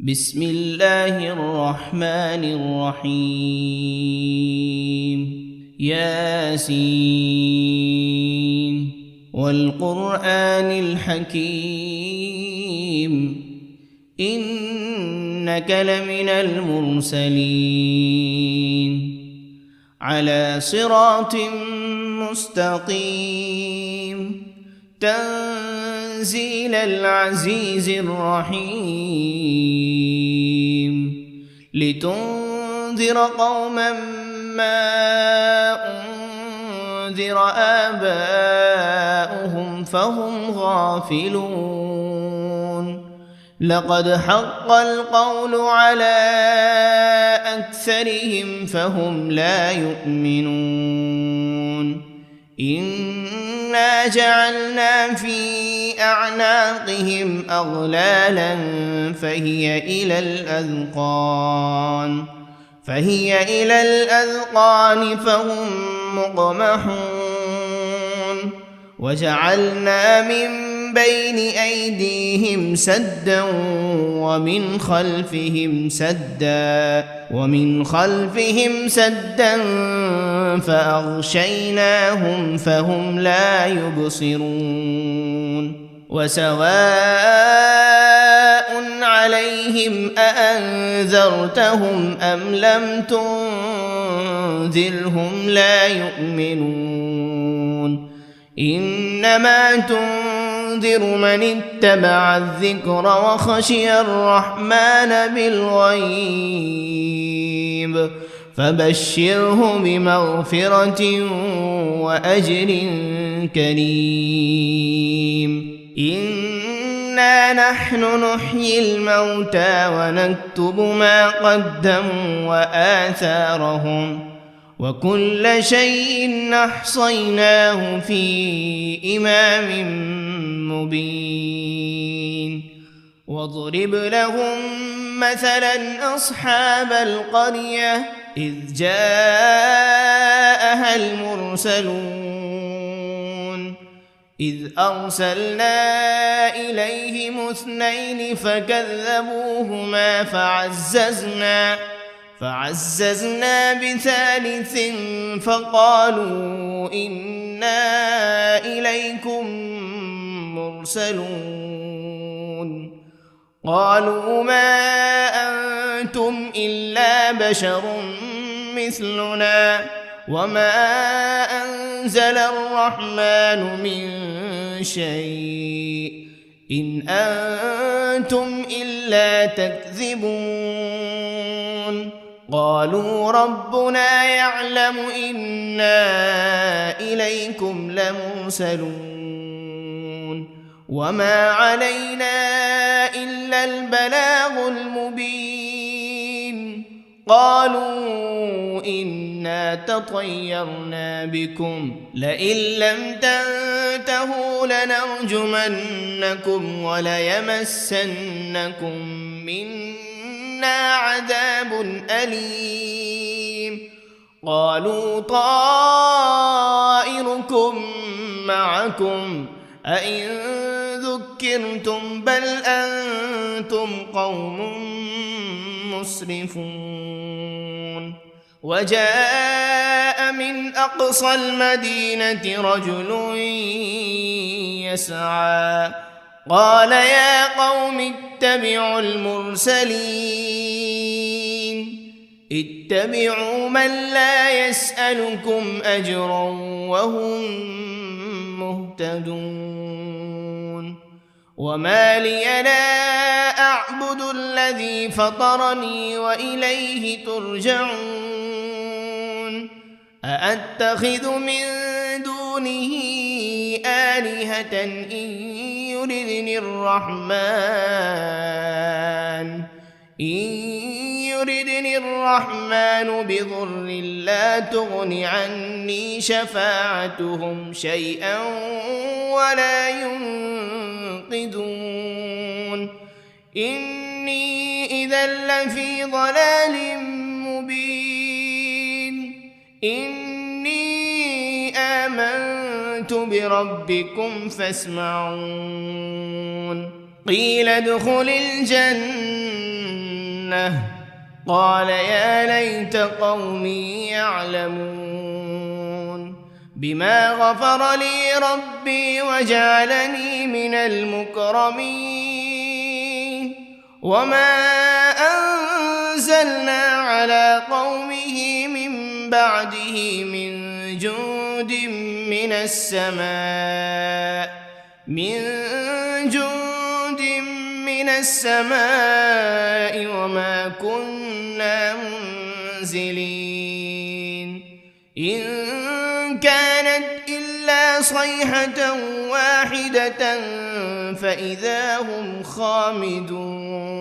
بسم الله الرحمن الرحيم ياسين والقرآن الحكيم إنك لمن المرسلين على صراط مستقيم تنزيل العزيز الرحيم لتنذر قوما ما أنذر آباؤهم فهم غافلون لقد حق القول على أكثرهم فهم لا يؤمنون إنا جعلنا في أعناقهم أغلالا فهي إلى الأذقان فهم مقمحون وجعلنا من بين أيديهم سدا ومن خلفهم سدا فأغشيناهم فهم لا يبصرون وسواء عليهم أأنذرتهم أم لم تنذرهم لا يؤمنون إنما تنذر من اتبع الذكر وخشي الرحمن بالغيب فبشره بمغفرة وأجر كريم إنا نحن نحيي الموتى ونكتب ما قدموا وآثارهم وكل شيء أحصيناه في إمام مبين واضرب لهم مثلا أصحاب القرية إذ جاءها المرسلون إذ أرسلنا إليهم 2 فكذبوهما فعززنا بثالث فقالوا إنا إليكم مرسلون قالوا ما أنتم إلا بشر مثلنا وما أنزل الرحمن من شيء إن أنتم إلا تكذبون قالوا ربنا يعلم إنا إليكم لمرسلون وما علينا إلا البلاغ المبين قالوا إنا تطيرنا بكم لئن لم تنتهوا لنرجمنكم وليمسنكم منا عذاب أليم قالوا طائركم معكم أئن ذكرتم بل أنتم قوم مسرفون وجاء من أقصى المدينة رجل يسعى قال يا قوم اتبعوا المرسلين اتبعوا من لا يسألكم أجرا وهم مهتدون وما لي لا أعبد الذي فطرني وإليه ترجعون أأتخذ من دونه آلهة إن يردني الرحمن بضر لا تغن عني شفاعتهم شيئا ولا ينقذون إني إذا لفي ضلال مبين إني آمنت بربكم فاسمعون قيل ادخل الجنة لأغوينه قال يا ليت قومي يعلمون بما غفر لي ربي وجعلني من المكرمين وما أنزلنا على قومه من بعده من جند من السماء وما كنا منزلين إن كانت إلا صيحة واحدة فإذا هم خامدون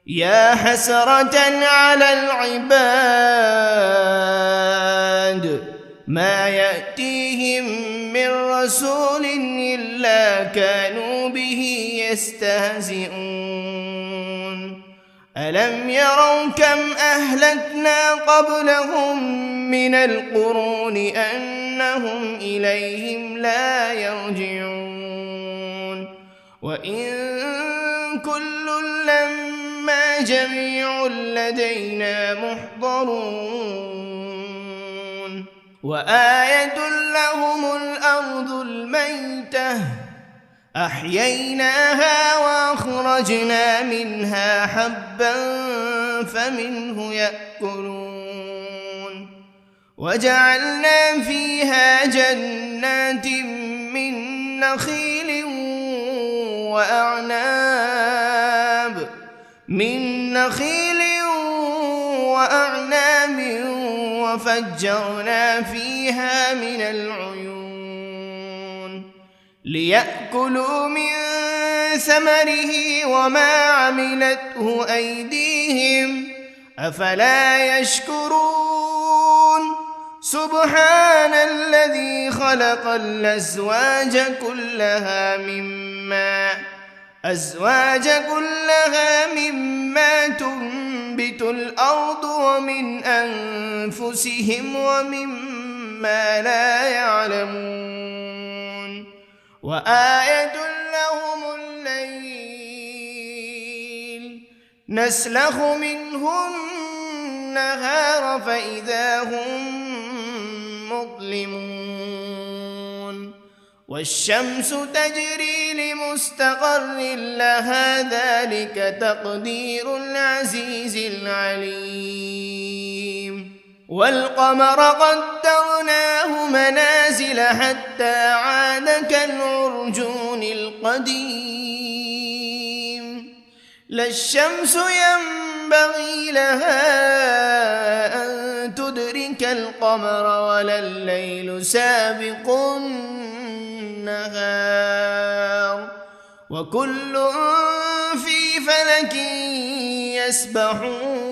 يا حسرة على العباد ما يأتيهم من رسول إلا كانوا به يستهزئون ألم يروا كم أهلكنا قبلهم من القرون أنهم إليهم لا يرجعون وإن كل لما جميع لدينا محضرون وآية لهم الأرض الميتة أحييناها وأخرجنا منها حبا فمنه يأكلون وجعلنا فيها جنات من نخيل وأعناب وفجرنا فيها من العيون ليأكلوا من ثمره وما عملته أيديهم أفلا يشكرون سبحان الذي خلق الأزواج كلها مما تنبت الأرض ومن أنفسهم ومما لا يعلمون وآية لهم الليل نسلخ منه النهار فإذا هم مظلمون والشمس تجري لمستقر لها ذلك تقدير العزيز العليم والقمر قدرناه منازل حتى عاد كالعرجون القديم لا الشمس ينبغي لها أن تدرك القمر ولا الليل سابق النهار وكل في فلك يسبحون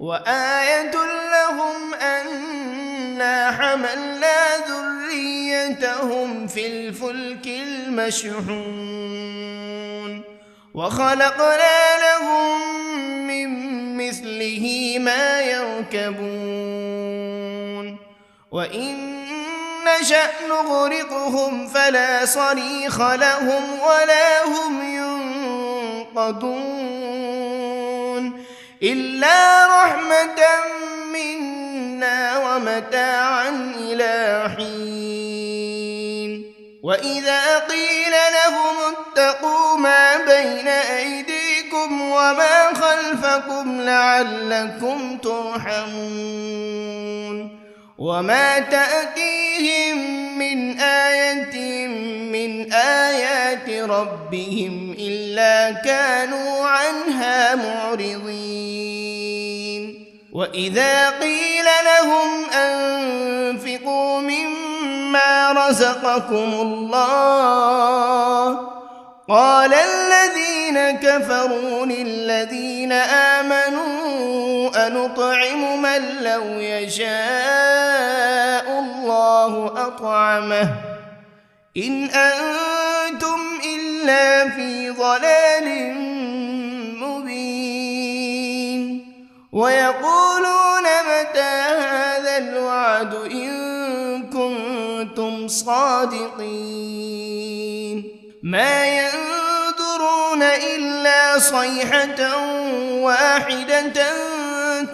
وآية لهم أنا حملنا ذريتهم في الفلك المشحون وخلقنا لهم من مثله ما يركبون وإن نشأ نغرقهم فلا صريخ لهم ولا هم ينقذون إلا رحمة منا ومتاعا إلى حين وإذا قيل لهم اتقوا ما بين أيديكم وما خلفكم لعلكم ترحمون وما تأتيهم من آية من آيات ربهم إلا كانوا عنها معرضين وإذا قيل لهم أنفقوا مما رزقكم الله قال الذين كفروا للذين آمنوا أنطعم من لو يشاء الله أطعمه إن أنتم إلا في ضلال مبين ويقولون متى هذا الوعد إن كنتم صادقين ما ينظرون إلا صيحة واحدة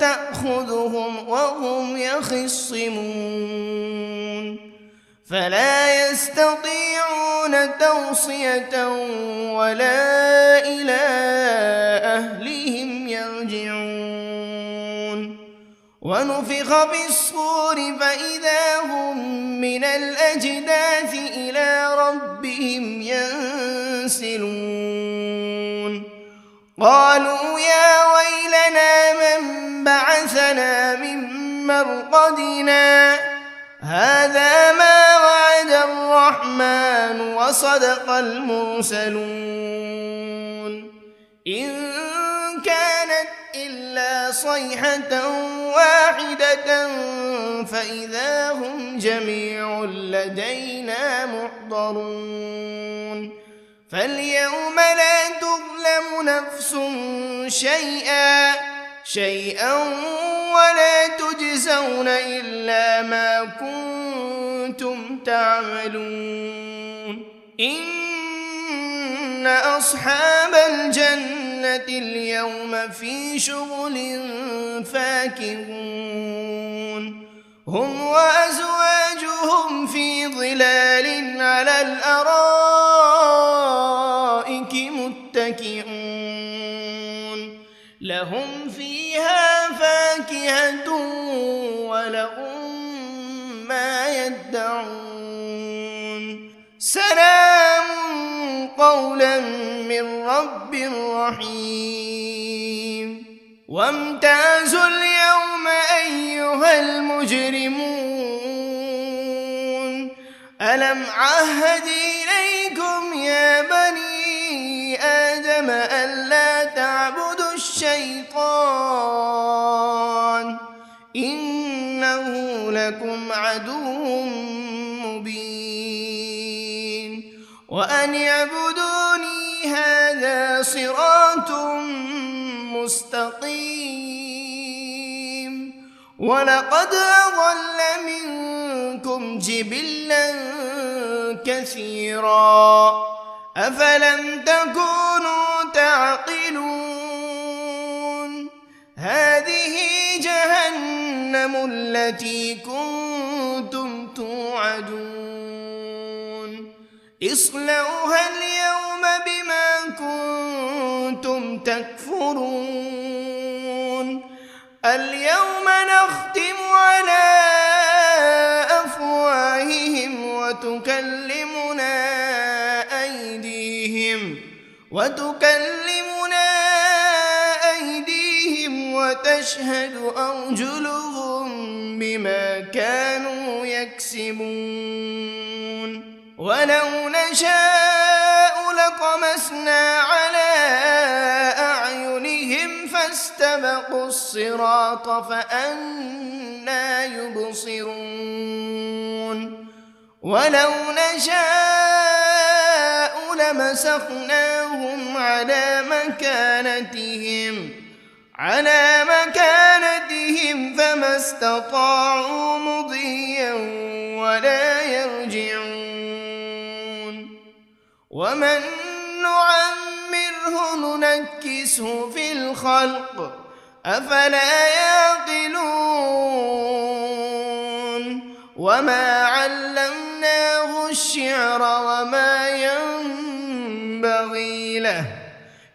تأخذهم وهم يخصمون فلا يستطيعون توصية ولا إلى أهلهم يرجعون ونفخ في الصور فإذا هم من الأجداث إلى ربهم ينسلون قالوا يا ويلنا من بعثنا من مرقدنا هذا ما وعد الرحمن وصدق المرسلون إن كانت إلا صيحة واحدة فإذا هم جميع لدينا محضرون فاليوم لا تظلم نفس شيئا ولا تجزون إلا ما كنتم تعملون إن أصحاب الجنة اليوم في شغل فاكهون هم وأزواجهم في ظلال على الأرائك متكئون لهم فيها فاكهة ولهم ما يدعون سلام قولا من رب رحيم وامتازوا اليوم أيها المجرمون ألم عهد إليكم يا بني آدم ألا تعبدوا الشيطان إنه لكم عدو مبين وأن اعبدوني هذا صراط مستقيم ولقد أضل منكم جبلا كثيرا أفلم تكونوا تعقلون هذه جهنم التي كنتم توعدون اصلوها اليوم بما كنتم تكفرون اليوم نختم على أفواههم وتكلمنا أيديهم وتشهد أرجلهم بما كانوا يكسبون ولو نشاء لطمسنا على أعينهم فاستبقوا الصراط فأنى يبصرون ولو نشاء لمسخناهم على مكانتهم فما استطاعوا مضيا ولا يرجعون ومن نعمره ننكسه في الخلق أفلا يعقلون وما علمناه الشعر وما ينبغي له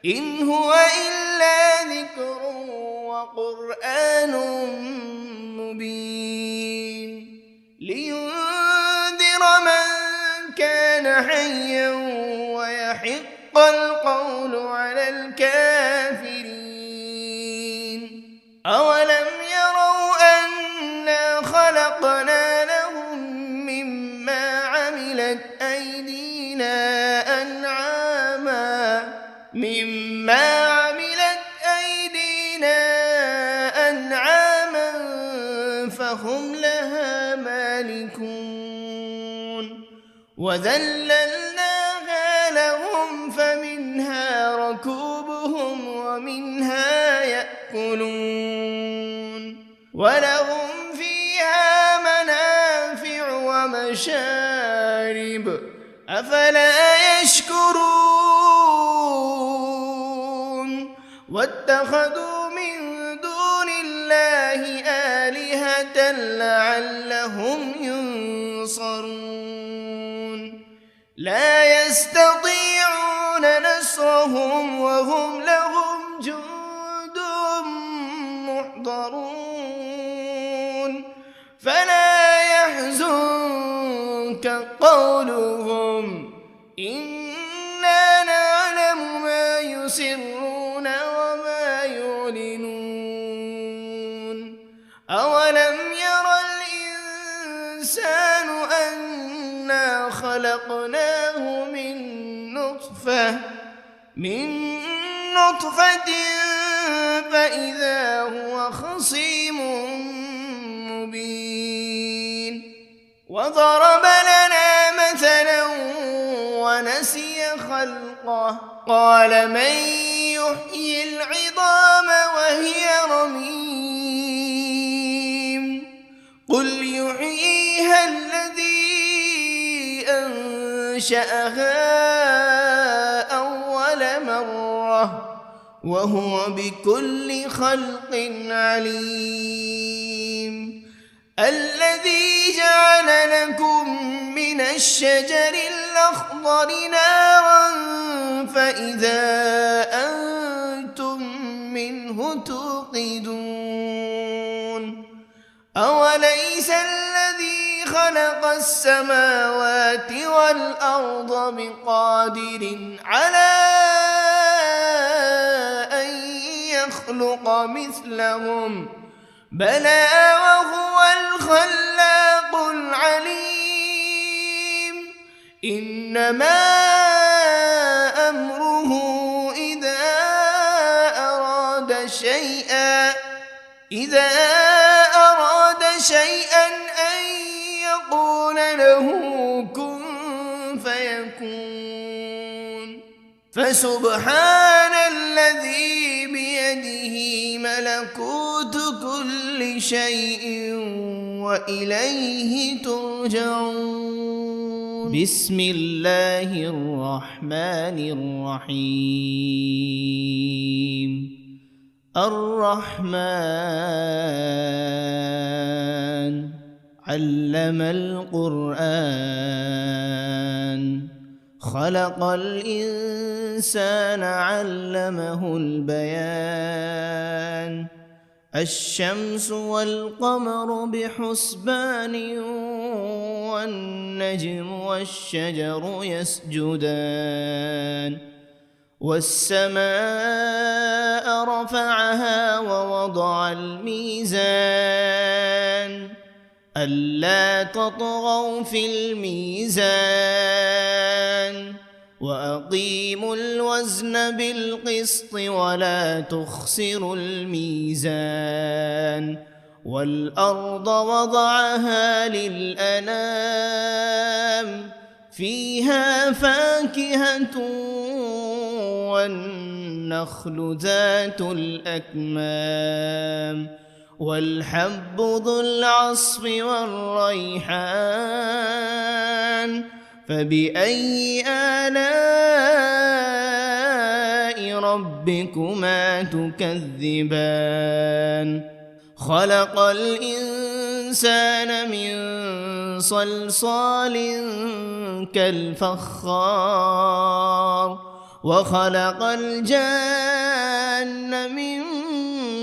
إن هو إلا ذكر وقرآن مبين لينذر من كان حيا ويحق القول على الكافرين أولم يروا أنا خلقنا لهم مما عملت أيدينا أنعاما فهم لها مالكون وذللناها لهم فمنها ركوبهم ومنها يأكلون ولهم فيها منافع ومشارب أفلا يشكرون واتخذوا من دون الله آلهة لعلهم ينصرون لا يستطيعون نصرهم وهم لهم جند محضرون فلا يحزنك قولهم إنا نعلم ما يسرون وما يعلنون أولم ير الإنسان أنا خلقناه من نطفة فإذا هو خصيم مبين وضرب لنا مثلا ونسي خلقه قال من يحيي العظام وهي رميم قل يحييها الذي أنشأها أول مرة وهو بكل خلق عليم الذي جعل لكم من الشجر الأخضر نارا فإذا أنتم منه توقدون أوليس الذي خلق السماوات والأرض بقادر على أن يخلق مثلهم بلى وهو الخلاق العليم إنما أمره إذا أراد شيئا أن يقول له كن فيكون فسبحان الذي بيده ملكوت كل شيء وإليه ترجعون بسم الله الرحمن الرحيم الرحمن علم القرآن خلق الإنسان علمه البيان الشمس والقمر بحسبان والنجم والشجر يسجدان والسماء رفعها ووضع الميزان ألا تطغوا في الميزان وأقيموا الوزن بالقسط ولا تخسروا الميزان والأرض وضعها للأنام فيها فاكهة والنخل ذات الأكمام والحب ذو العصف والريحان فبأي آلاء ربكما تكذبان خلق الإنسان من صلصال كالفخار وخلق الجان من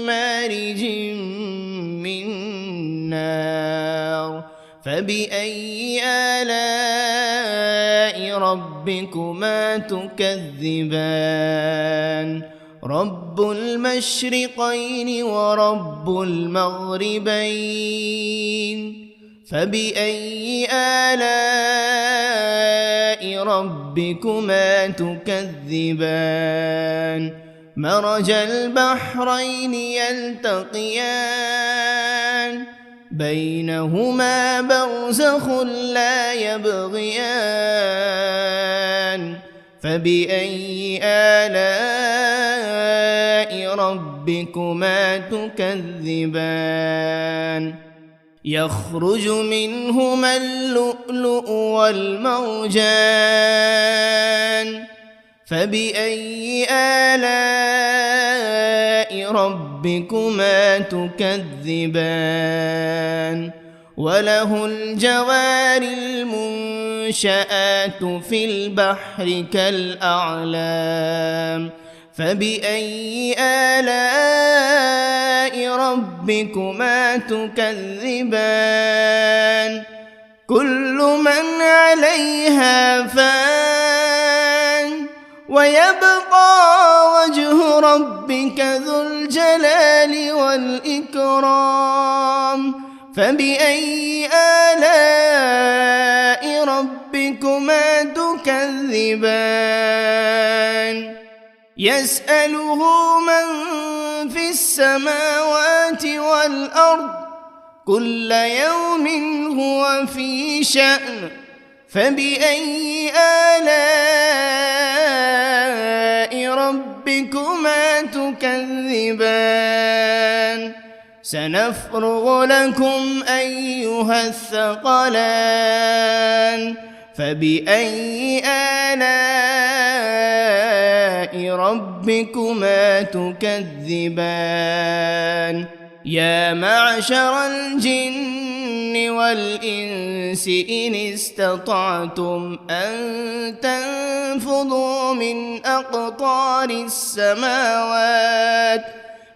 مارج من نار فبأي آلاء ربكما تكذبان رب المشرقين ورب المغربين فبأي آلاء ربكما تكذبان مرج البحرين يلتقيان بينهما برزخ لا يبغيان فبأي آلاء ربكما تكذبان يخرج منهما اللؤلؤ والمرجان فبأي آلاء ربكما تكذبان وله الجوار المنشآت في البحر كالأعلام فبأي آلاء ربكما تكذبان كل من عليها فان ويبقى وجه ربك ذو الجلال والإكرام فبأي آلاء ربكما تكذبان يسأله من في السماوات والأرض كل يوم هو في شأن فبأي آلاء ربكما تكذبان سنفرغ لكم أيها الثقلان فبأي آلاء ربكما تكذبان يا معشر الجن والإنس إن استطعتم أن تنفذوا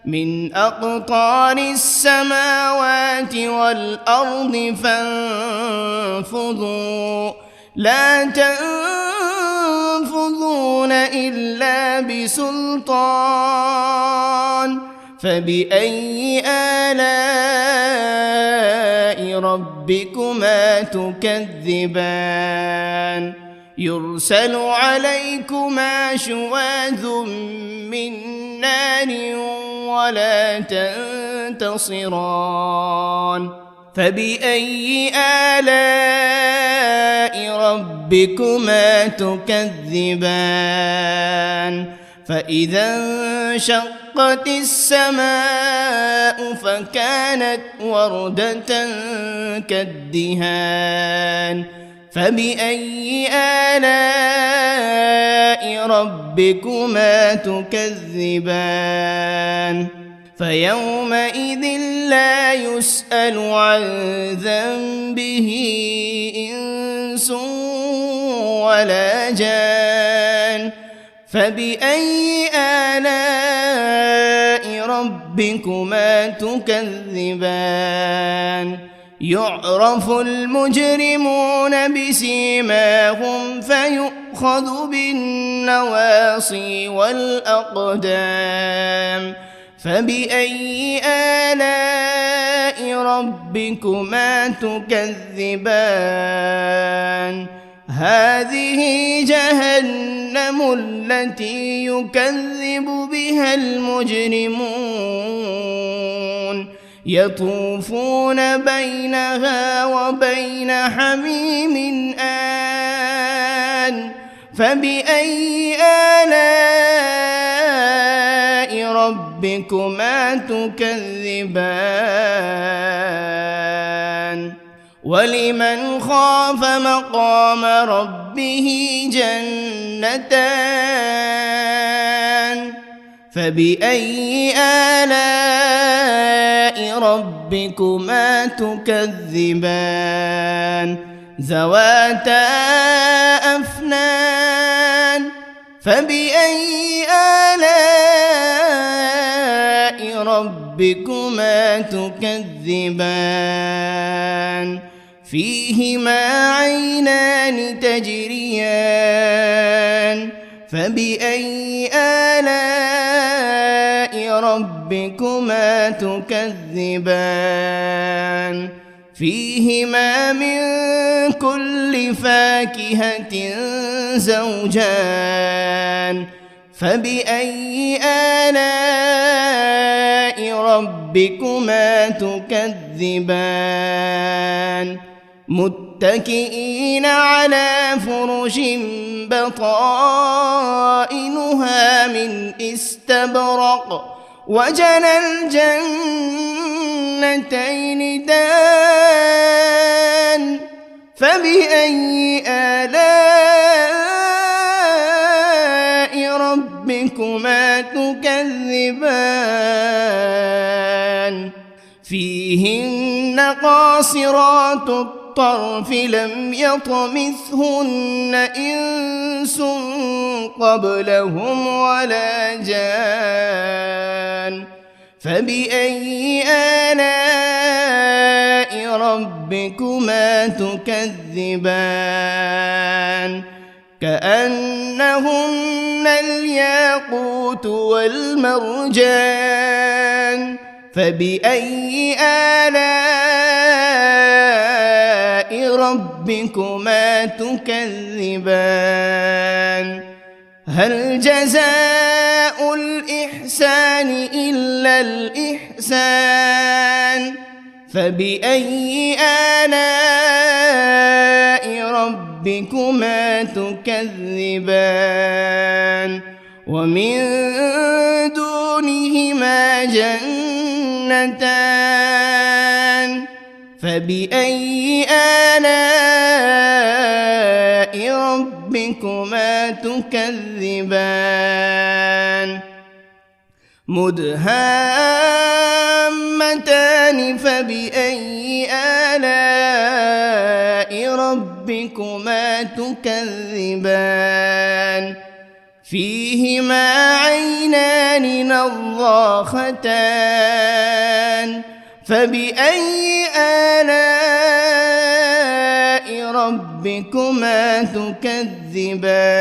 من أقطار السماوات والأرض فانفذوا لا تنفذون إلا بسلطان فبأي آلاء ربكما تكذبان يرسل عليكما شواذ من نار ولا تنتصران فبأي آلاء ربكما تكذبان فإذا انشقت السماء فكانت وردة كالدهان فبأي آلاء ربكما تكذبان فيومئذ لا يسأل عن ذنبه إنس ولا جان فبأي آلاء ربكما تكذبان يعرف المجرمون بسيماهم فيؤخذ بالنواصي والأقدام فبأي آلاء ربكما تكذبان هذه جهنم التي يكذب بها المجرمون يطوفون بينها وبين حميم آن فبأي آلاء ربكما تكذبان ولمن خاف مقام ربه جنتان فبأي آلاء ربكما تكذبان ذواتا أفنان فبأي آلاء ربكما تكذبان فيهما عينان تجريان فبأي آلاء ربكما تكذبان فيهما من كل فاكهة زوجان فبأي آلاء ربكما تكذبان متكئين على فرش بطائنها من استبرق وجنى الجنتين دان فبأي آلاء ربكما تكذبان فيهن قاصرات الطرف لم يطمثهن إنس قبلهم ولا جان فبأي آلاء ربكما تكذبان كأنهن الياقوت والمرجان فبأي آلاء ربكما تكذبان هل جزاء الإحسان إلا الإحسان فبأي آلاء ربكما تكذبان ومن دونهما جنتان فبأي آلاء ربكما تكذبان مدهامتان فبأي آلاء ربكما تكذبان فيهما عينان نضاختان فبأي آلاء ربكما تكذبان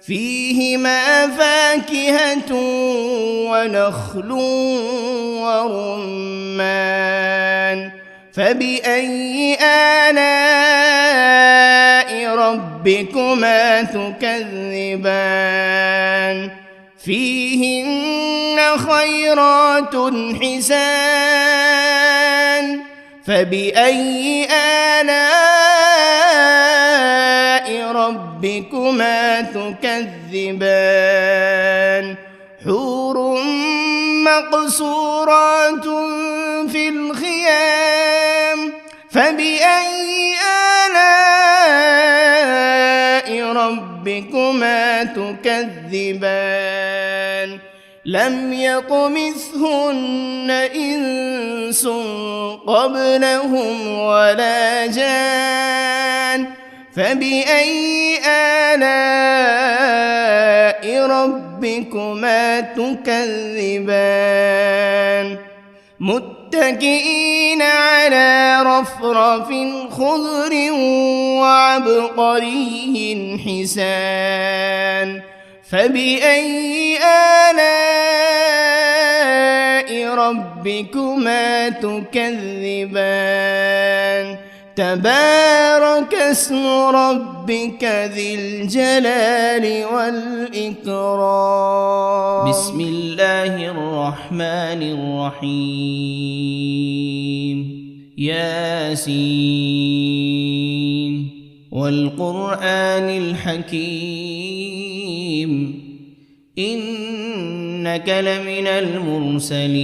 فيهما فاكهة ونخل ورمان فبأي آلاء ربكما تكذبان فيهن خيرات حسان فبأي آلاء ربكما تكذبان حور مقصورات في الخيام فبأي آلاء ربكما تكذبان لم يطمثهن إنس قبلهم ولا جان فبأي آلاء ربكما تكذبان متكئين على رفرف خضر وعبقري حسان فبأي آلاء ربكما تكذبان تبارك اسم ربك ذي الجلال والإكرام بسم الله الرحمن الرحيم ياسين والقرآن الحكيم إنك لمن المرسلين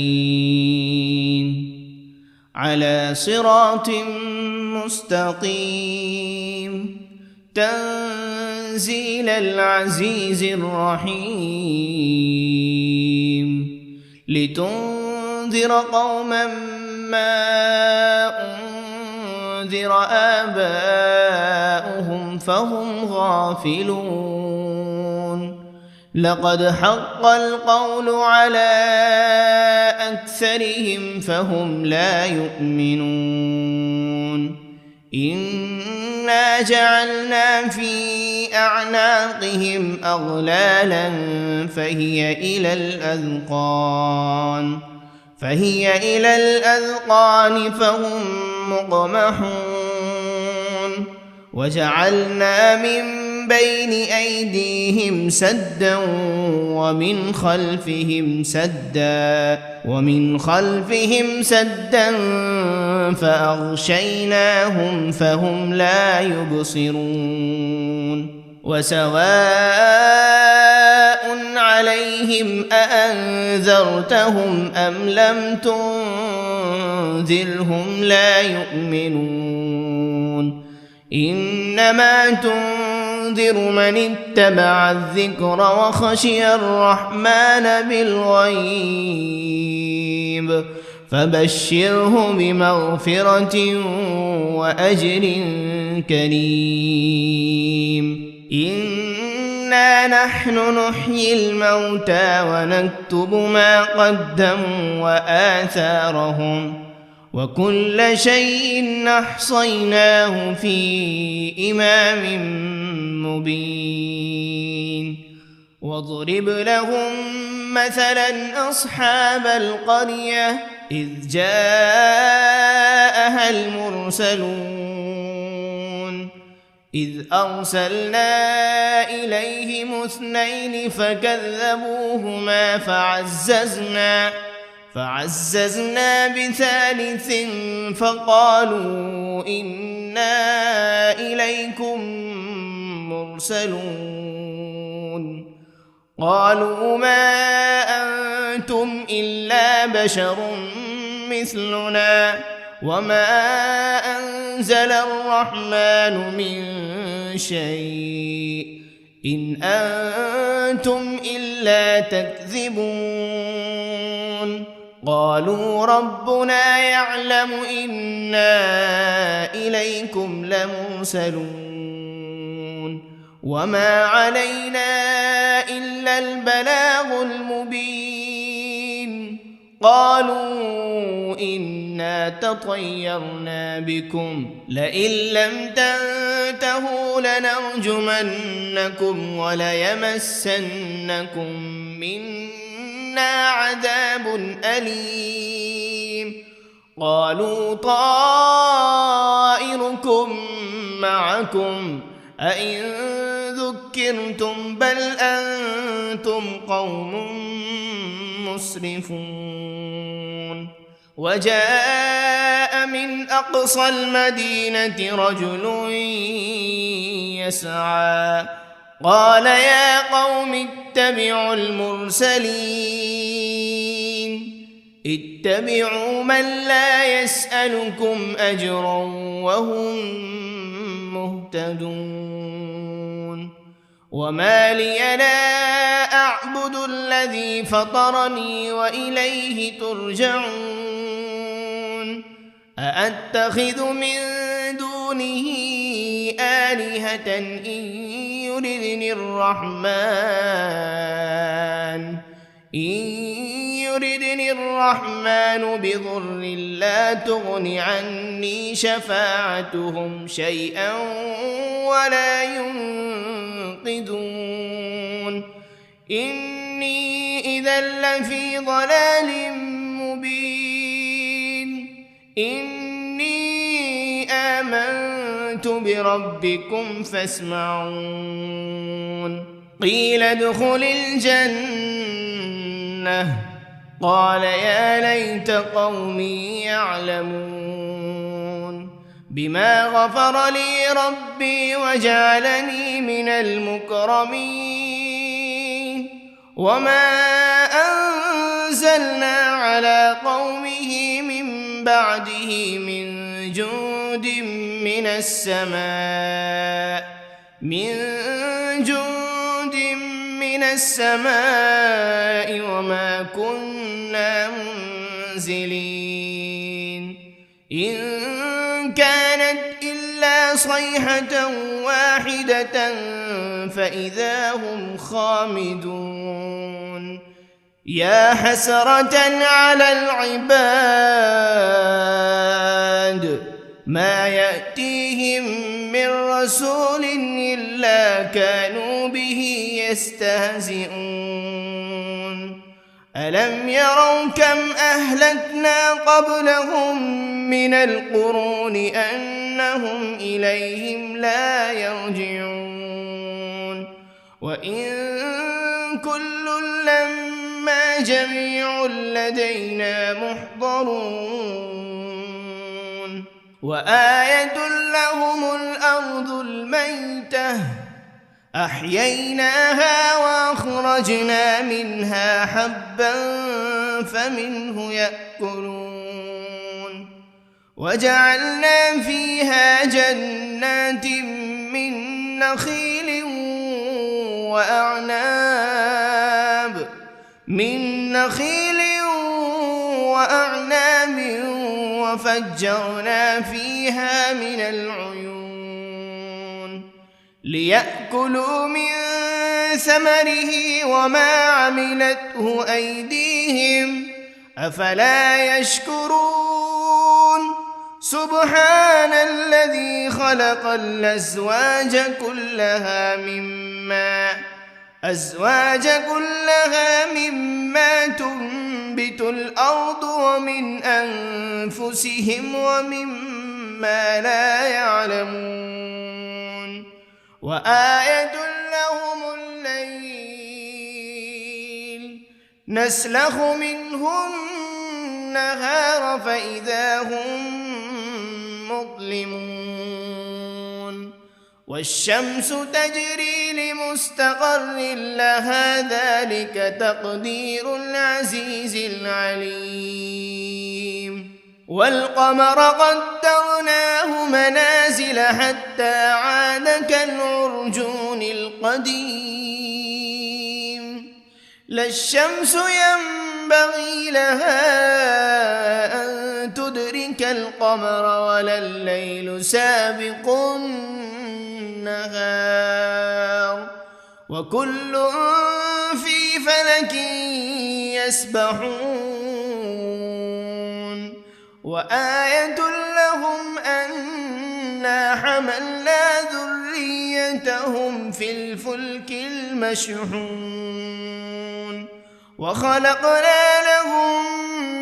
على صراط مستقيم تنزيل العزيز الرحيم لتنذر قوما ما أنذر آباؤهم فهم غافلون لقد حق القول على أكثرهم فهم لا يؤمنون إنا جعلنا في أعناقهم أغلالا فهي إلى الأذقان فهم مقمحون وجعلنا من بين أيديهم سدا ومن خلفهم سدا فأغشيناهم فهم لا يبصرون وسواء عليهم أأنذرتهم أم لم تنذرهم لا يؤمنون إنما تنذر تنذر من اتبع الذكر وخشي الرحمن بالغيب فبشره بمغفرة وأجر كريم إنا نحن نحيي الموتى ونكتب ما قدموا وآثارهم وكل شيء أحصيناه في إمام مبين واضرب لهم مثلا أصحاب القرية إذ جاءها المرسلون إذ أرسلنا إليهم 2 فكذبوهما فعززنا ب3 فقالوا إنا إليكم مرسلون قالوا ما أنتم إلا بشر مثلنا وما أنزل الرحمن من شيء إن أنتم إلا تكذبون قالوا ربنا يعلم إنا إليكم لمرسلون وما علينا إلا البلاغ المبين قالوا إنا تطيرنا بكم لئن لم تنتهوا لنرجمنكم وليمسنكم منا عذاب أليم قالوا طائركم معكم أئن ذكرتم بل أنتم قوم مسرفون وجاء من أقصى المدينة رجل يسعى قال يا قوم اتبعوا المرسلين اتبعوا من لا يسألكم أجرا وهم مهتدون وما لي لا أعبد الذي فطرني وإليه ترجعون أأتخذ من دونه آلهة إن يردني الرحمن بضر لا تغن عني شفاعتهم شيئا ولا ينقذون إني إذا لفي ضلال مبين إني آمنت بربكم فاسمعون قيل ادخل الجنة قال يا ليت قومي يعلمون بما غفر لي ربي وجعلني من المكرمين وما أنزلنا على قومه من بعده من جند من السماء وما كنا منزلين إن كانت إلا صيحة واحدة فإذا هم خامدون يا حسرة على العباد ما يأتيهم من رسول إلا كانوا به يستهزئون ألم يروا كم أهلكنا قبلهم من القرون أنهم إليهم لا يرجعون وإن كل لما جميع لدينا محضرون وآية لهم الأرض الميتة أحييناها وأخرجنا منها حبا فمنه يأكلون وجعلنا فيها جنات من نخيل وأعناب من نخيل وأعناب وفجرنا فيها من العيون ليأكلوا من ثمره وما عملته أيديهم أفلا يشكرون سبحان الذي خلق الأزواج كلها مما تنبت الأرض ومن أنفسهم ومما لا يعلمون وآية لهم الليل نسلخ منه النهار فإذا هم مظلمون والشمس تجري لمستقر لها ذلك تقدير العزيز العليم والقمر قدرناه منازل حتى عاد كالعرجون القديم لا الشمس ينبغي لها أن تدرك القمر ولا الليل سابق النهار وكل في فلك يسبحون وآية لهم أنا حملنا ذريتهم في الفلك المشحون وخلقنا لهم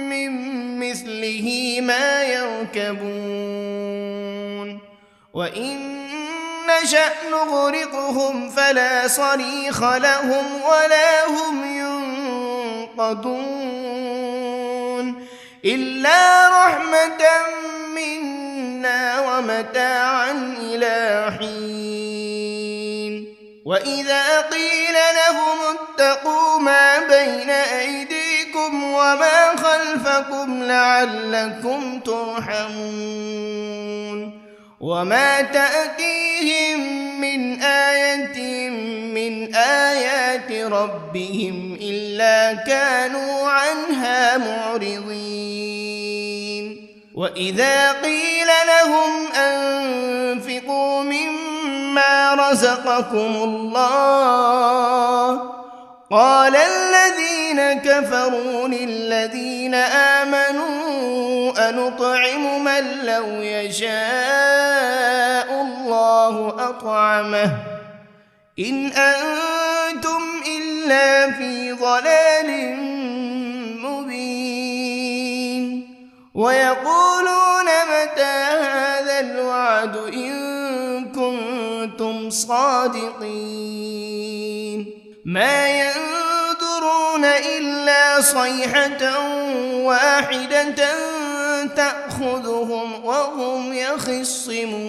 من مثله ما يركبون وإن نشأ نغرقهم فلا صريخ لهم ولا هم ينقذون إلا رحمة منا ومتاعا إلى حين وإذا قيل لهم اتقوا ما بين أيديكم وما خلفكم لعلكم ترحمون وما تأتيهم من آية من آيات ربهم إلا كانوا عنها معرضين وإذا قيل لهم أنفقوا مما رزقكم الله قال الذين كفروا للذين آمنوا أنطعم من لو يشاء الله أطعمه إن أنتم إلا في ضلال مبين ويقولون متى هذا الوعد إن كنتم صادقين ما ينظرون إلا صيحة واحدة تأخذهم وهم يخصمون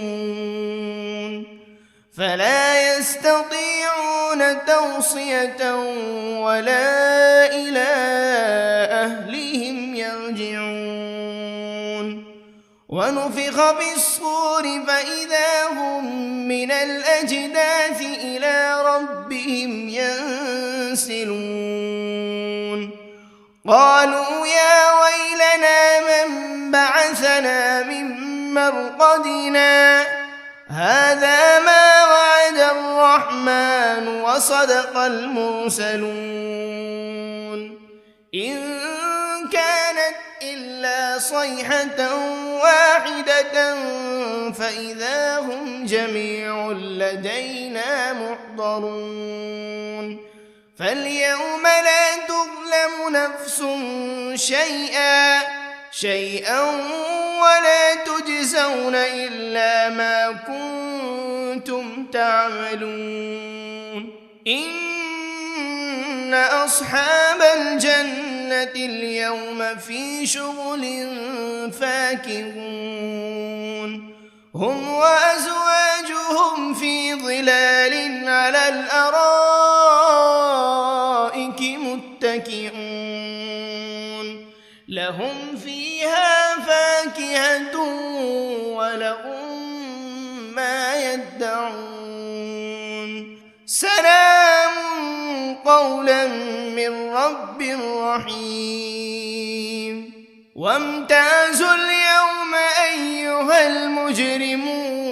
فلا يستطيعون توصية ولا إلى أهلهم يرجعون ونفخ بالصور فإذا هم من الأجداث إلى ربهم ينسلون قالوا يا ويلنا من بعثنا من مرقدنا هذا ما وعد الرحمن وصدق المرسلون إن كانت إلا صيحة واحدة فإذا هم جميع لدينا محضرون فاليوم لا تظلم نفس شيئا ولا تجزون إلا ما كنتم تعملون إن أصحاب الجنة اليوم في شغل فاكهون هم وأزواجهم في ظلال على الأرائك متكئون لهم فيها فاكهة ولهم ما يدعون سلام قولا من رب رحيم وامتازوا اليوم أيها المجرمون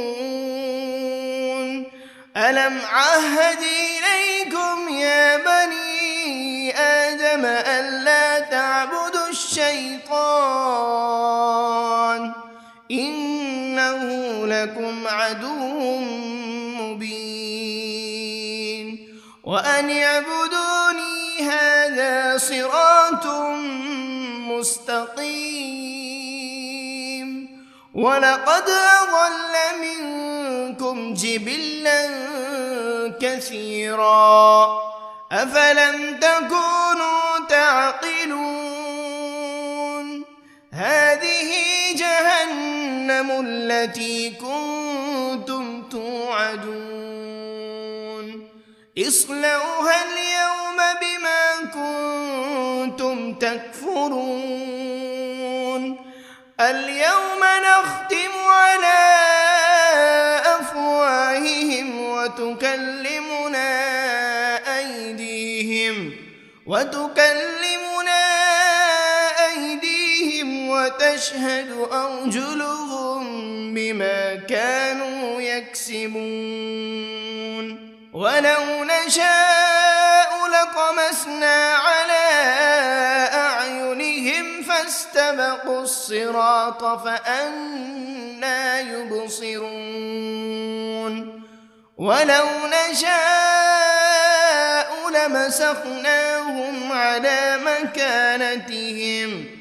ألم عهد إليكم يا بني آدم ألا تعبدوا الشيطان إنه لكم عدو مبين وأن اعبدوني هذا صراط مستقيم ولقد أضل منكم جبلا كثيرا أفلم تكونوا تعقلون هذه جهنم التي كنتم توعدون اصلوها اليوم بما كنتم تكفرون اليوم نختم على أفواههم وتكلمنا أيديهم وتشهد أرجلهم بما كانوا يكسبون ولو نشاء لطمسنا على أعينهم فاستبقوا الصراط فأنى يبصرون ولو نشاء لمسخناهم على مكانتهم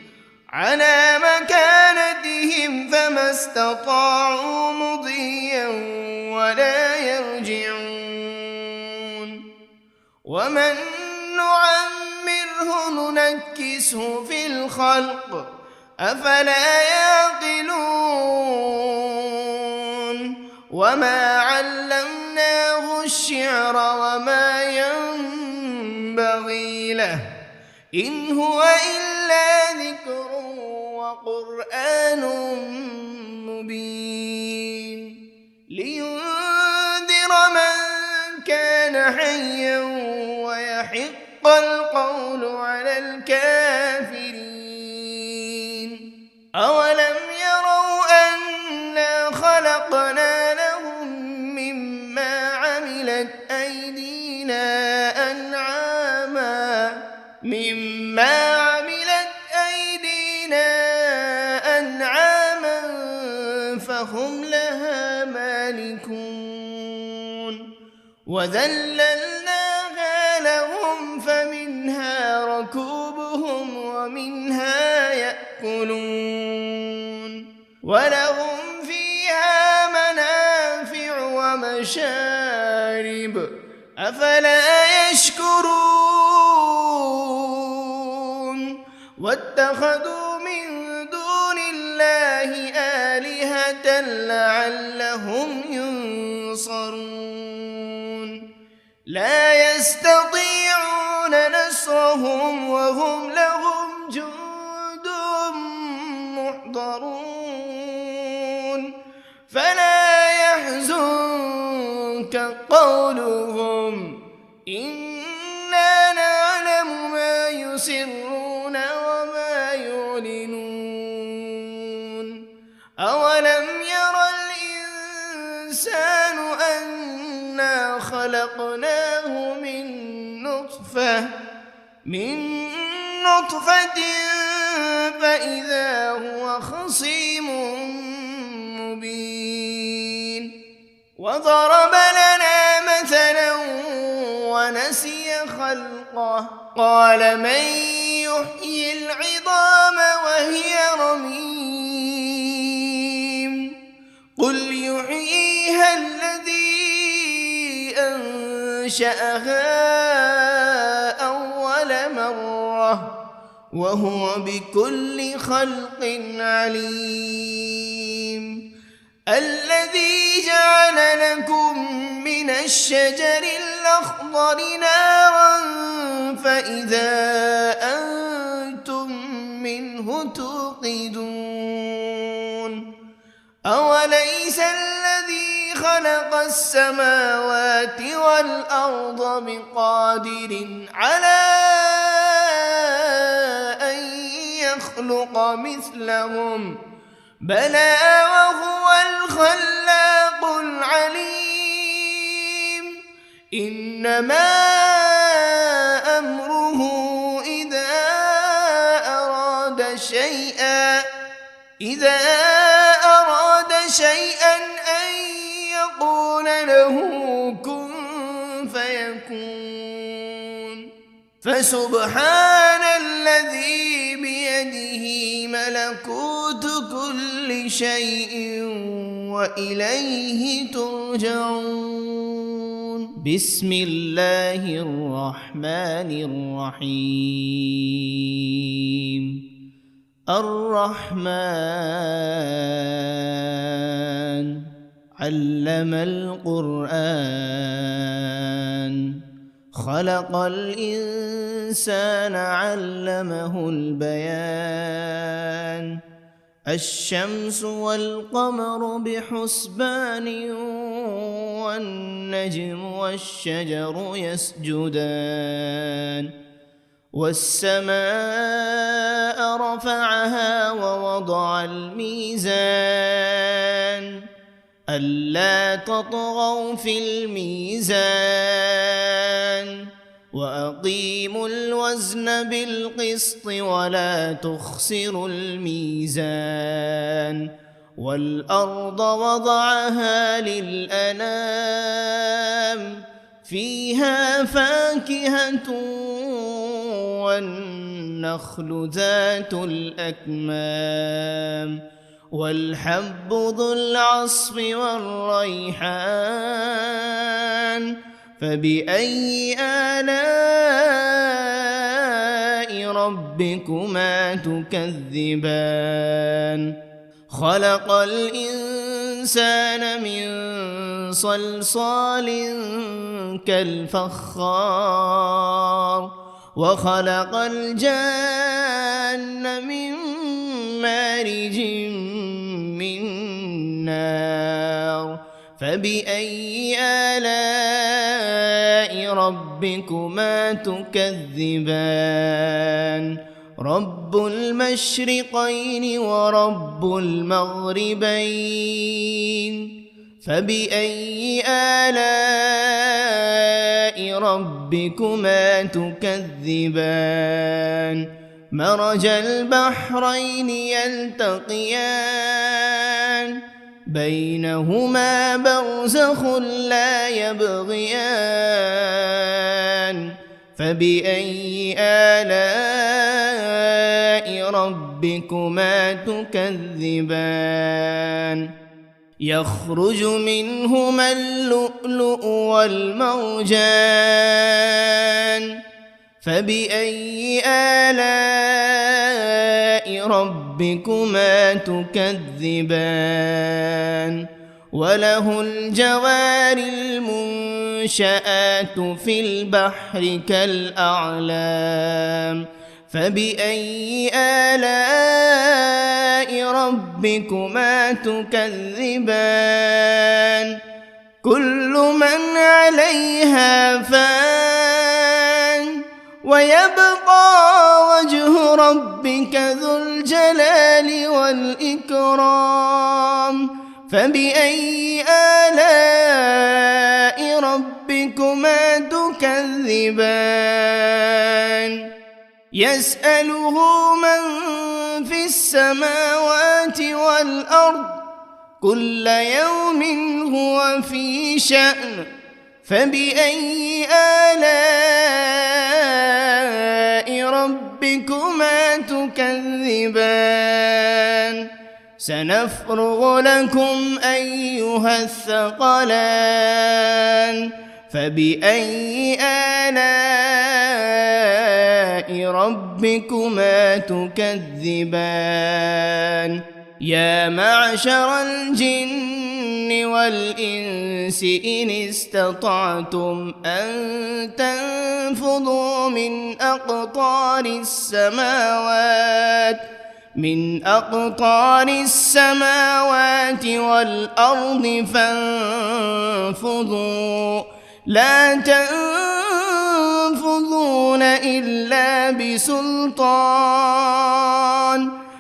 فما استطاعوا مضيا ولا يرجعون ومن نعمره ننكسه في الخلق أفلا يعقلون وما علمناه الشعر وما ينبغي له إن هو إلا ذكر وقرآن مبين لينذر من كان حيا ويحق القول على الكافرين أولم يروا أنا خلقنا لهم مما عملت أيدينا أنعاما فهم لها مالكون وذللناها لهم فمنها ركوبهم ومنها يأكلون ولهم فيها منافع ومشارب أفلا يشكرون واتخذوا من دون الله آلهة لعلهم ينصرون لا يستطيعون نصرهم وهم لهم جند محضرون فلا يحزنك قولهم إنا نعلم ما يسرون وما يعلنون أولم ير الإنسان أنا خلقناه من نطفة فإذا هو خصيم مبين وضرب لنا مثلا ونسي خلقه قال من يحيي العظام وهي رميم قل يحييها الذي أنشأها أول مرة وهو بكل خلق عليم الذي جعل لكم من الشجر الأخضر نارا فإذا أنتم منه توقدون أوليس الذي خلق السماوات والأرض بقادر على أن يخلق مثلهم بلى وهو الخلاق العليم إنما أمره إذا أراد شيئا أن يقول له كن فيكون فسبحان الذي بيده ملكوت كل شيء وإليه ترجعون بسم الله الرحمن الرحيم الرحمن علم القرآن خلق الإنسان علمه البيان الشمس والقمر بحسبان والنجم والشجر يسجدان والسماء رفعها ووضع الميزان ألا تطغوا في الميزان وأقيموا الوزن بالقسط ولا تخسروا الميزان والأرض وضعها للأنام فيها فاكهة والنخل ذات الأكمام والحب ذو العصف والريحان فبأي آلاء ربكما تكذبان خلق الإنسان من صلصال كالفخار وخلق الجان من مارج من نار فبأي آلاء ربكما تكذبان رب المشرقين ورب المغربين فبأي آلاء ربكما تكذبان مرج البحرين يلتقيان بينهما برزخ لا يبغيان فبأي آلاء ربكما تكذبان يخرج منهما اللؤلؤ والمرجان فبأي آلاء ربكما تكذبان وله الجوار المنشآت في البحر كالأعلام فبأي آلاء ربكما تكذبان كل من عليها فان ويبقى وجه ربك ذو الجلال والإكرام فبأي آلاء ربكما تكذبان يسأله من في السماوات والأرض كل يوم هو في شأن فبأي آلاء ربكما تكذبان سنفرغ لكم أيها الثقلان فبأي آلاء ربكما تكذبان يا معشر الجن والإنس إن استطعتم أن تنفذوا من أقطار السماوات من أقطار السماوات والأرض فانفضوا لا تنفذون إلا بسلطان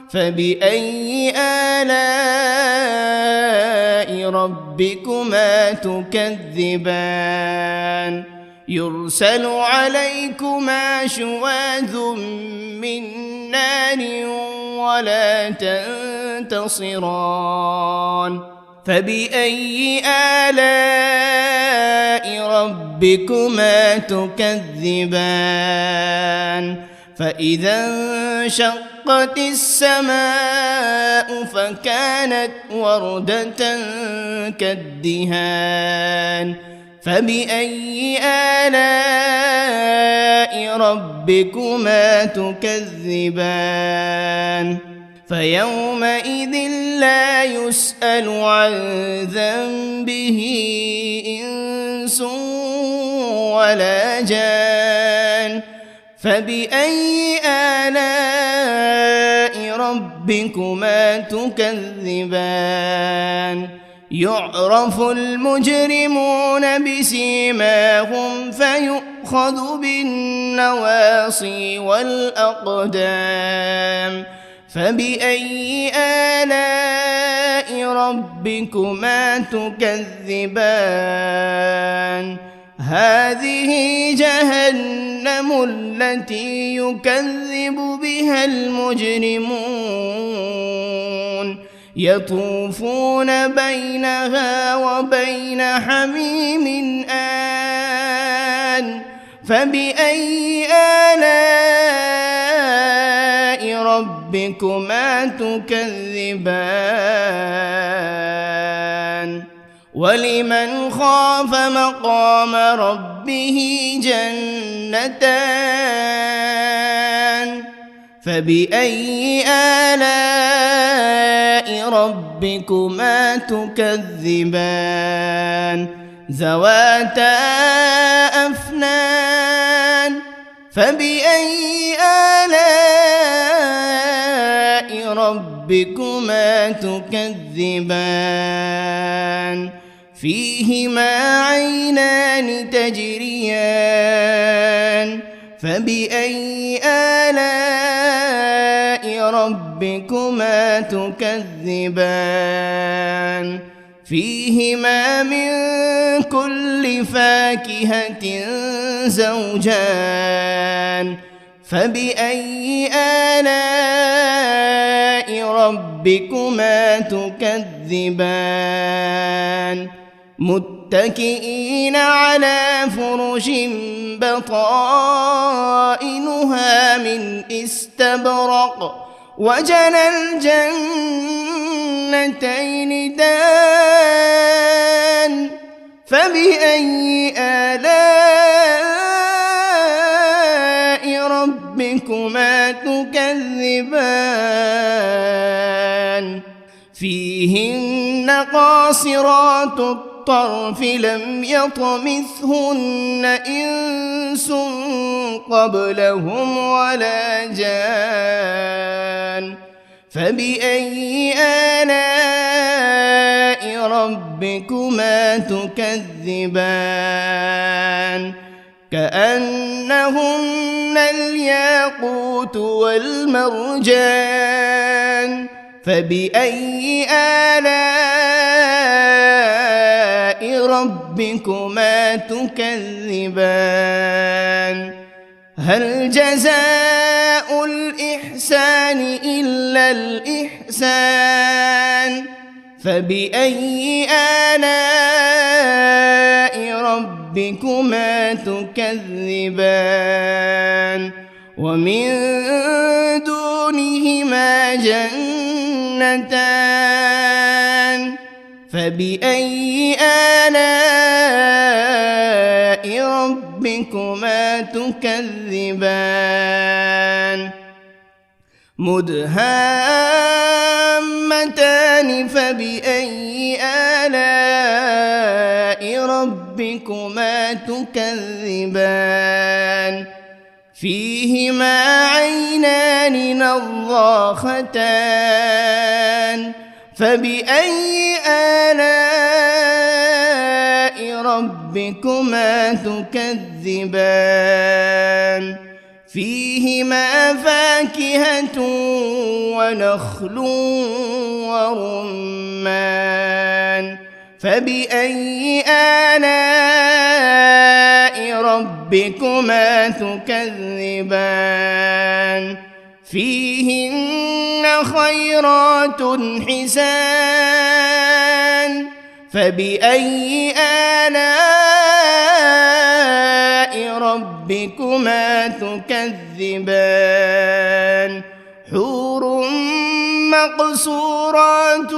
فبأي آلاء ربكما تكذبان يرسل عليكما شواذ من نار ولا تنتصران فبأي آلاء ربكما تكذبان فإذا انشقت السماء فكانت وردة كالدهان فبأي آلاء ربكما تكذبان فيومئذ لا يسأل عن ذنبه إنس ولا جان فبأي آلاء ربكما تكذبان يعرف المجرمون بسيماهم فيؤخذ بالنواصي والأقدام فبأي آلاء ربكما تكذبان هذه جهنم التي يكذب بها المجرمون يطوفون بينها وبين حميم آن فبأي آلاء ربكما تكذبان ولمن خاف مقام ربه جنتان فبأي آلاء ربكما تكذبان ذواتا أفنان فبأي آلاء ربكما تكذبان فيهما عينان تجريان فبأي آلاء ربكما تكذبان فيهما من كل فاكهة زوجان فبأي آلاء ربكما تكذبان متكئين على فرش بطائنها من استبرق وجنى الجنتين دان فبأي آلاء ربكما تكذبان فيهن قاصرات الطرف لم يطمثهن إنس قبلهم ولا جان فبأي آلاء ربكما تكذبان كأنهن الياقوت والمرجان فبأي آلاء ربكما تكذبان هل جزاء الإحسان إلا الإحسان فبأي آلاء ربكما تكذبان ومن دونهما جنتان فبأي آلاء ربكما تكذبان مدهامتان فبأي آلاء ربكما تكذبان فيهما عينان نضاختان فبأي آلاء ربكما تكذبان فيهما فاكهة ونخل ورمان فبأي آلاء ربكما تكذبان فيهن خيرات حسان فبأي آلاء ربكما تكذبان حور مقصورات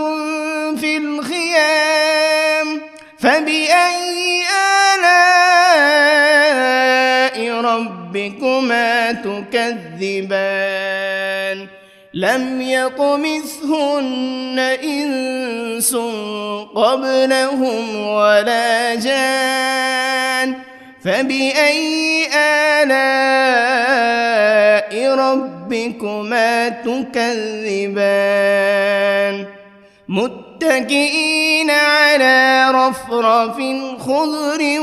في الخيام فبأي آلاء ربكما تكذبان لم يطمثهن إنس قبلهم ولا جان فبأي آلاء ربكما تكذبان متكئين على رفرف خضر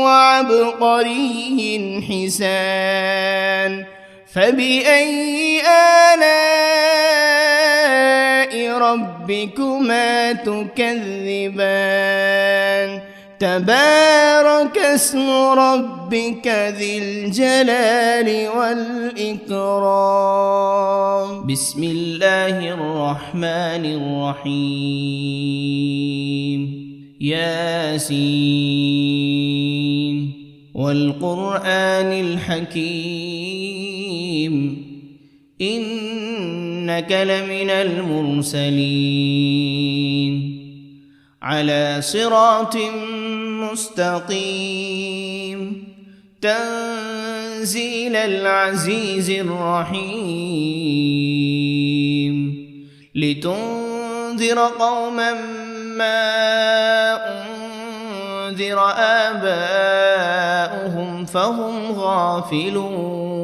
وعبقري حسان فبأي آلاء ربكما تكذبان تبارك اسم ربك ذي الجلال والإكرام بسم الله الرحمن الرحيم ياسين والقرآن الحكيم إنك لمن المرسلين على صراط مستقيم تنزيل العزيز الرحيم لتنذر قوما ما أنذر آباؤهم فهم غافلون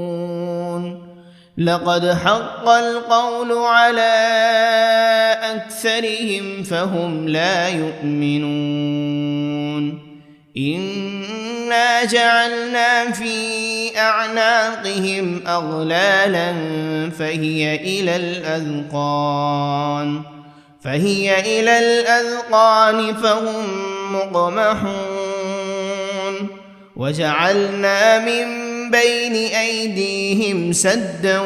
لقد حق القول على أكثرهم فهم لا يؤمنون إنا جعلنا في أعناقهم أغلالا فهي إلى الأذقان فهم مقمحون وجعلنا من بين أيديهم سدا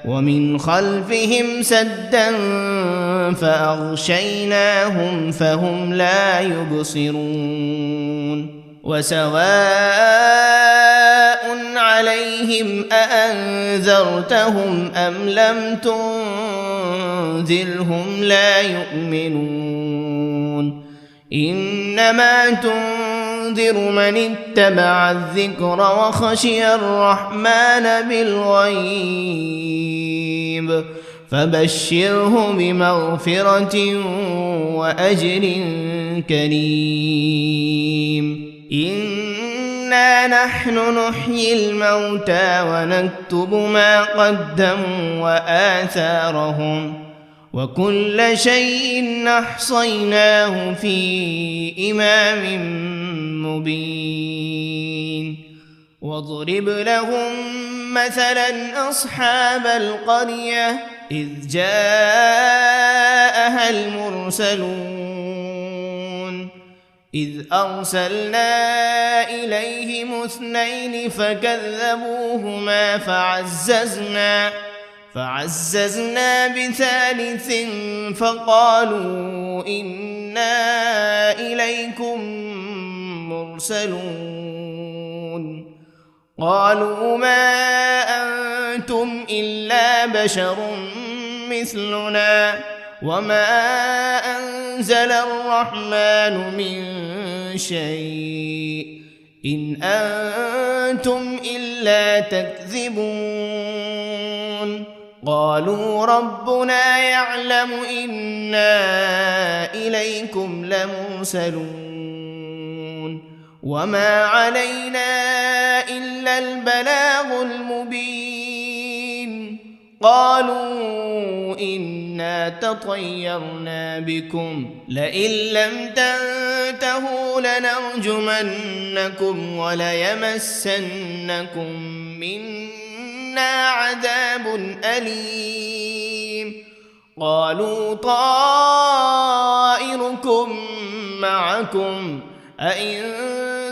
ومن خلفهم سدا فأغشيناهم فهم لا يبصرون وسواء عليهم أأنذرتهم أم لم تنذرهم لا يؤمنون إنما تنذر من اتبع الذكر وخشي الرحمن بالغيب فبشره بمغفرة وأجر كريم إنا نحن نحيي الموتى ونكتب ما قدموا وآثارهم وكل شيء أحصيناه في إمام مبين واضرب لهم مثلا أصحاب القرية إذ جاءها المرسلون إذ أرسلنا إليهم 2 فكذبوهما فعززنا بثالث فقالوا إنا إليكم مرسلون قالوا ما أنتم إلا بشر مثلنا وما أنزل الرحمن من شيء إن أنتم إلا تكذبون قالوا ربنا يعلم إنا إليكم لمرسلون وما علينا إلا البلاغ المبين قالوا إنا تطيرنا بكم لئن لم تنتهوا لنرجمنكم وليمسنكم منا عذاب أليم قالوا طائركم معكم أئن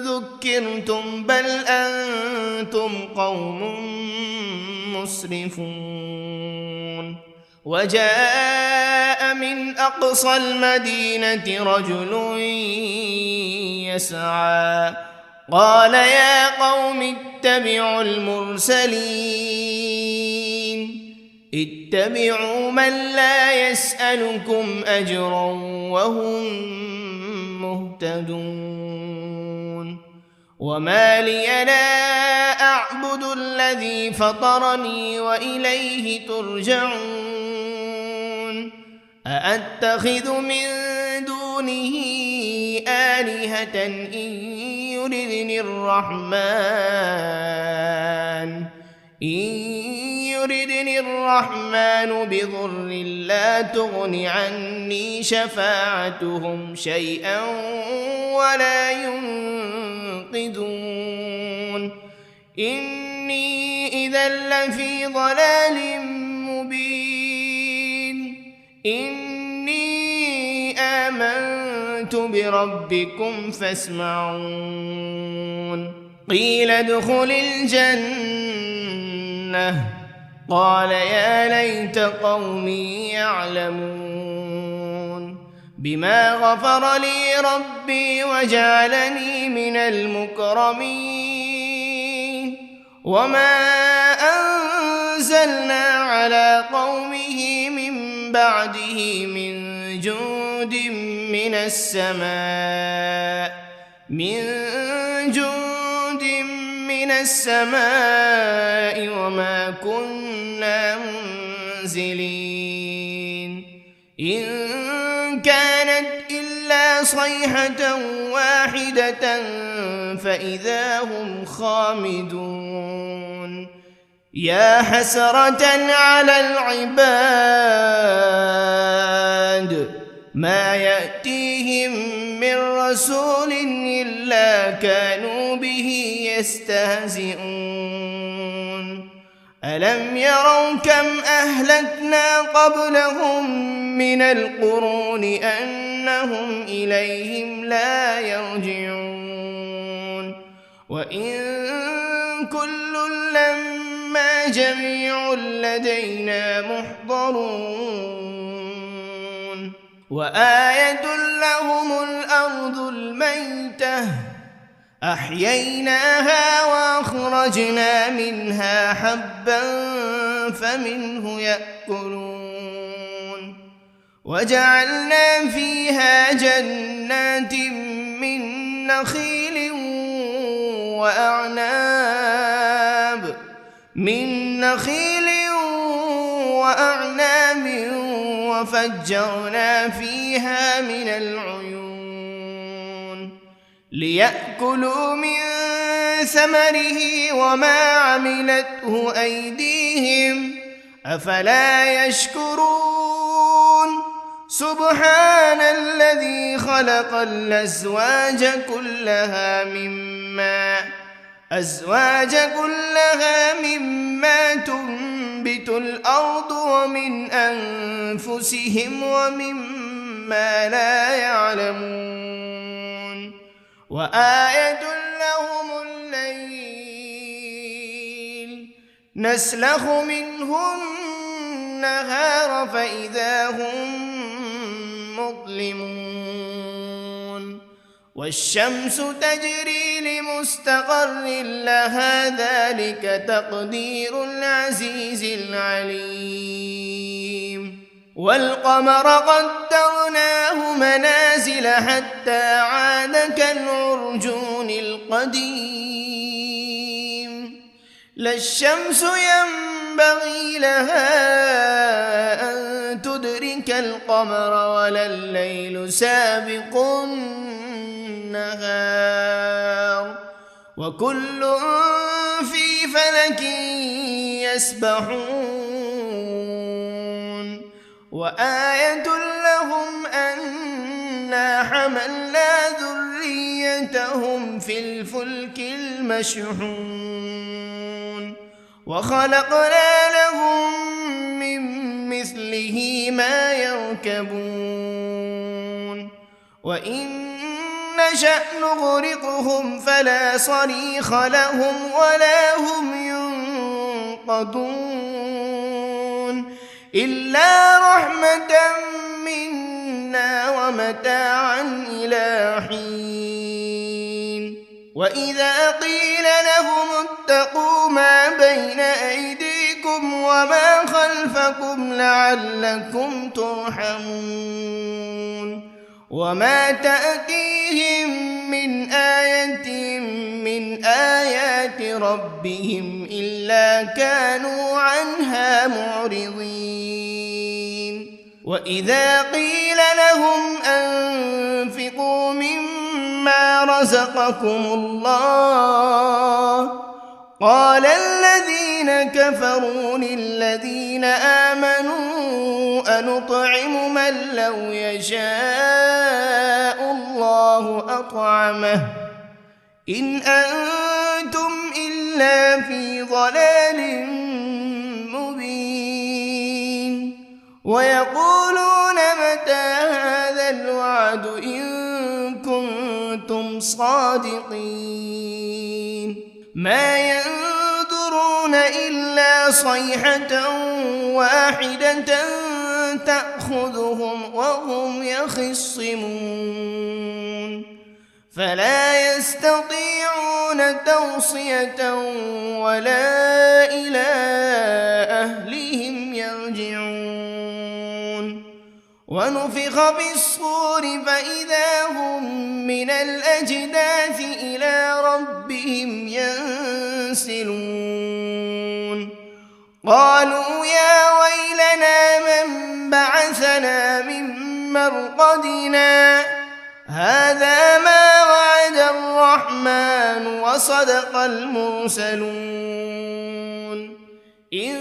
ذكرتم بل أنتم قوم مسرفون وجاء من أقصى المدينة رجل يسعى قال يا قوم اتبعوا المرسلين اتبعوا من لا يسألكم أجرا وهم مهتدون وما لي لا أعبد الذي فطرني وإليه ترجعون أأتخذ من دونه آلهة إن يردني الرحمن بضر لا تغن عني شفاعتهم شيئا ولا ينقذون إني إذا لفي ضلال مبين إني آمنت بربكم فاسمعون قيل ادخل الجنة قال يا ليت قومي يعلمون بما غفر لي ربي وجعلني من المكرمين وما أنزلنا على قومه من بعده من جند من السماء وما كنا منزلين إن كانت إلا صيحة واحدة فإذا هم خامدون يا حسرة على العباد ما يأتيهم من رسول إلا كانوا به يستهزئون ألم يروا كم أهلكنا قبلهم من القرون أنهم إليهم لا يرجعون وإن كل لما جميع لدينا محضرون وآية لهم الأرض الميتة أحييناها وأخرجنا منها حبا فمنه يأكلون وجعلنا فيها جنات من نخيل وأعناب وفجرنا فيها من العيون ليأكلوا من ثمره وما عملته أيديهم أفلا يشكرون سبحان الذي خلق الأزواج كلها مما تنبت الأرض ومن أنفسهم ومما لا يعلمون وآية لهم الليل نسلخ منه النهار فإذا هم مظلمون والشمس تجري لمستقر لها ذلك تقدير العزيز العليم والقمر قدرناه منازل حتى عاد كالعرجون القديم لا الشمس ينبغي لها أن تدرك القمر ولا الليل سابق النهار وكل في فلك يسبحون وآية لهم أنا حملنا ذريتهم في الفلك المشحون وخلقنا لهم من مثله ما يركبون وإن نشأ نغرقهم فلا صريخ لهم ولا هم ينقذون إلا رحمة منا ومتاعا إلى حين وإذا قيل لهم اتقوا ما بين أيديكم وما خلفكم لعلكم ترحمون وما تأتيهم من آية من آيات ربهم إلا كانوا عنها معرضين وإذا قيل لهم أنفقوا مما رزقكم الله قال الذين كفروا للذين آمنوا أنطعم من لو يشاء الله أطعمه إن أنتم إلا في ضلال مبين ويقولون متى هذا الوعد إن كنتم صادقين ما ينظرون إلا صيحة واحدة تأخذهم وهم يخصمون فلا يستطيعون توصية ولا إلى أهلهم يرجعون ونفخ بالصور فإذا هم من الأجداث إلى ربهم ينسلون قالوا يا ويلنا من بعثنا من مرقدنا هذا ما وعد الرحمن وصدق المرسلون إن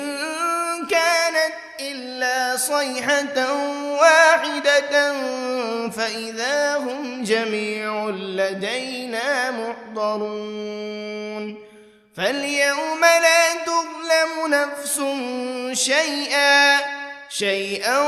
كانت إلا صيحة واحدة فإذا هم جميع لدينا محضرون فاليوم لا تظلم نفس شيئا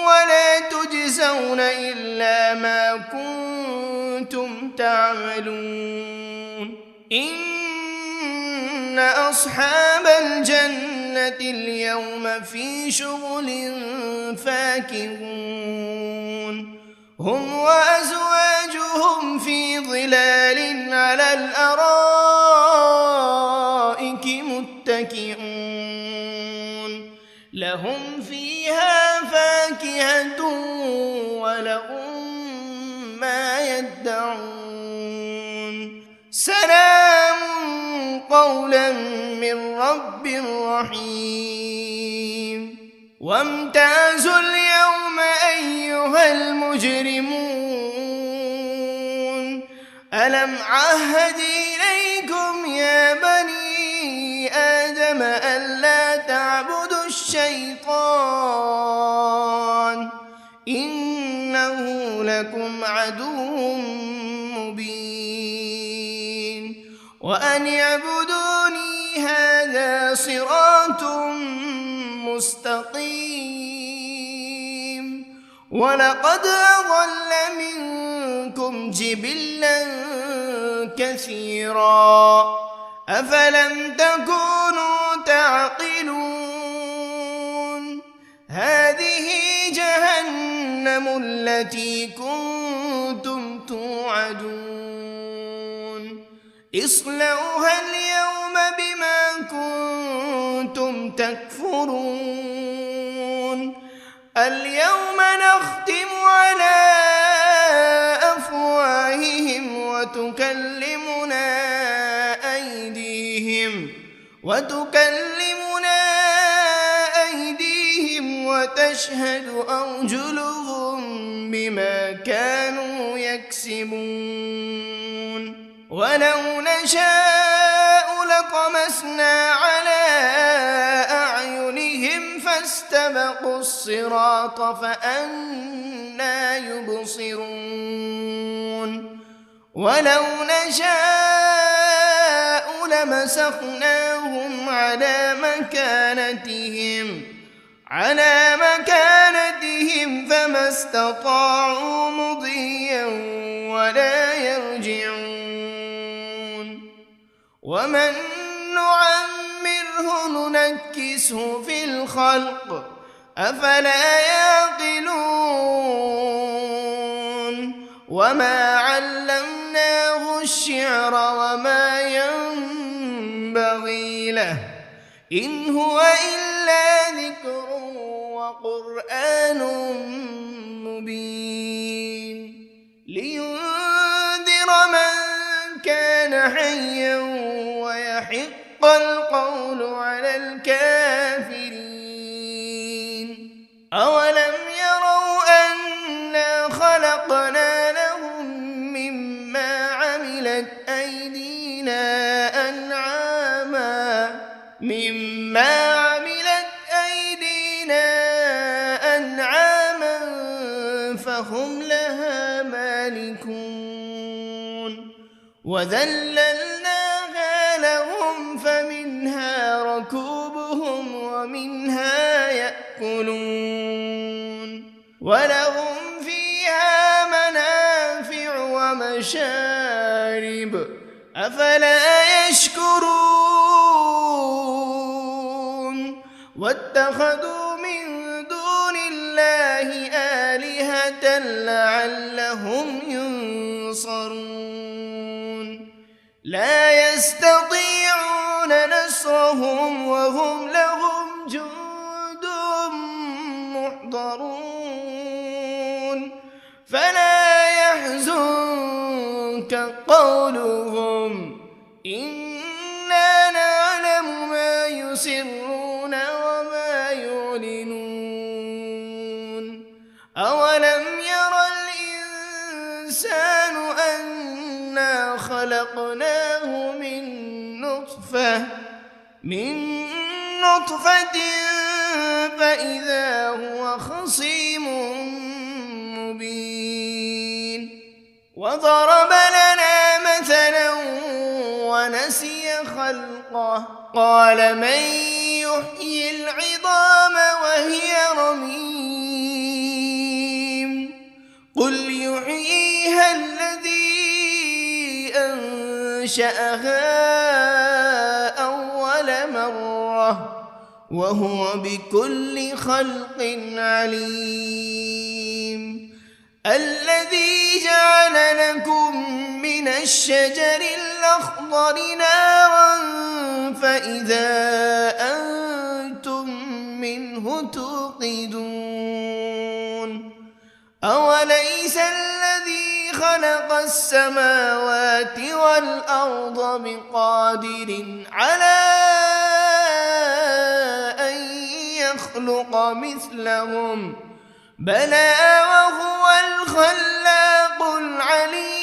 ولا تجزون إلا ما كنتم تعملون إن أصحاب الجنة اليوم في شغل فاكهون هم وأزواجهم في ظلال على الأرائك متكئون لهم فيها فاكهة ولهم ما يدعون سلام قولا من رب رحيم وامتازوا اليوم أيها المجرمون ألم عهد إليكم يا بني آدم ألا تعبدوا الشيطان إنه لكم عدو مبين وأن اعبدوني هذا صراط مستقيم ولقد أضل منكم جبلا كثيرا أفلم تكونوا تعقلون هذه جهنم التي كنتم توعدون اصلوها اليوم بما كنتم تكفرون اليوم نختم على أفواههم وتكلمنا أيديهم وتشهد أرجلهم بما كانوا يكسبون ولو نشاء لطمسنا على أعينهم فاستبقوا الصراط فأنى يبصرون ولو نشاء لمسخناهم على مكانتهم فما استطاعوا مضيا ولا يرجعون ومن نعمره ننكسه في الخلق أفلا يعقلون وما علمناه الشعر وما ينبغي له إن هو إلا ذكر وقرآن مبين لينذر من كان حيا ويحق القول على الكافرين أولم يروا أنا خلقنا لهم مما عملت أيدينا أنعاما فهم لها مالكون وذللناها لهم فمنها ركوبهم ومنها يأكلون ولهم فيها منافع ومشارب أفلا يشكرون واتخذوا من دون الله آلهة لعلهم ينصرون لا يستطيعون نصرهم وهم لهم جند محضرون فلا يحزنك قولهم إنا نعلم ما يسرون وما يعلنون أولم ير الإنسان أنا خلقناه من نطفة فإذا هو خصيم مبين وضرب لنا مثلا ونسي خلقه قال من يحيي العظام وهي رميم قل يحييها الذي أنشأها أول مرة وهو بكل خلق عليم الذي جعل لكم من الشجر الأخضر نارا فإذا أنتم منه توقدون أوليس الذي خلق السماوات والأرض بقادر على أن يخلق مثلهم بلى وهو الخلاق العليم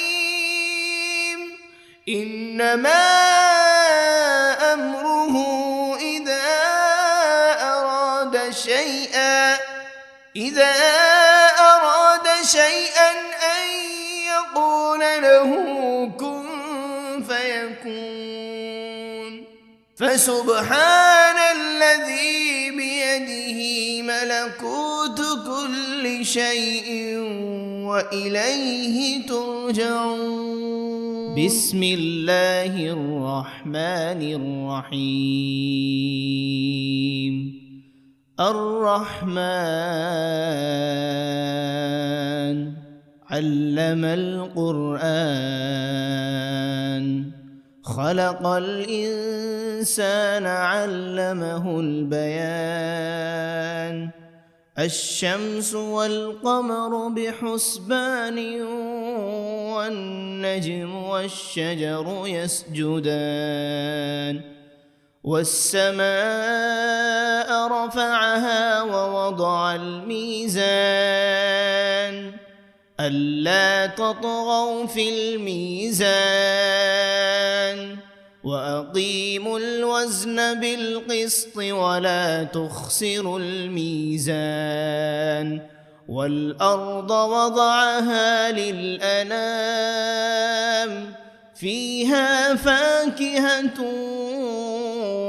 إنما أمره إذا أراد شيئا أن يقول له كن فيكون فسبحان الذي بيده ملكوت كل شيء وإليه ترجعون بسم الله الرحمن الرحيم الرحمن علم القرآن خلق الإنسان علمه البيان الشمس والقمر بحسبان والنجم والشجر يسجدان والسماء رفعها ووضع الميزان ألا تطغوا في الميزان وأقيموا الوزن بالقسط ولا تخسروا الميزان والأرض وضعها للأنام فيها فاكهة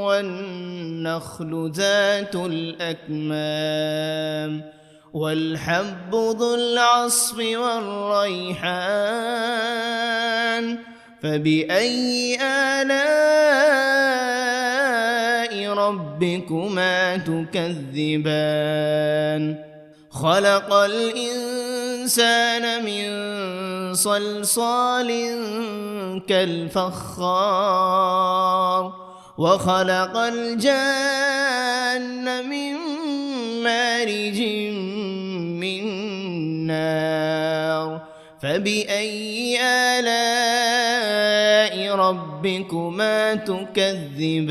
والنخل ذات الأكمام والحب ذو العصف والريحان فبأي آلاء ربكما تكذبان خلق الإنسان من صلصال كالفخار وخلق الجان من مارج من نار فبأي آلاء ربكما تكذبان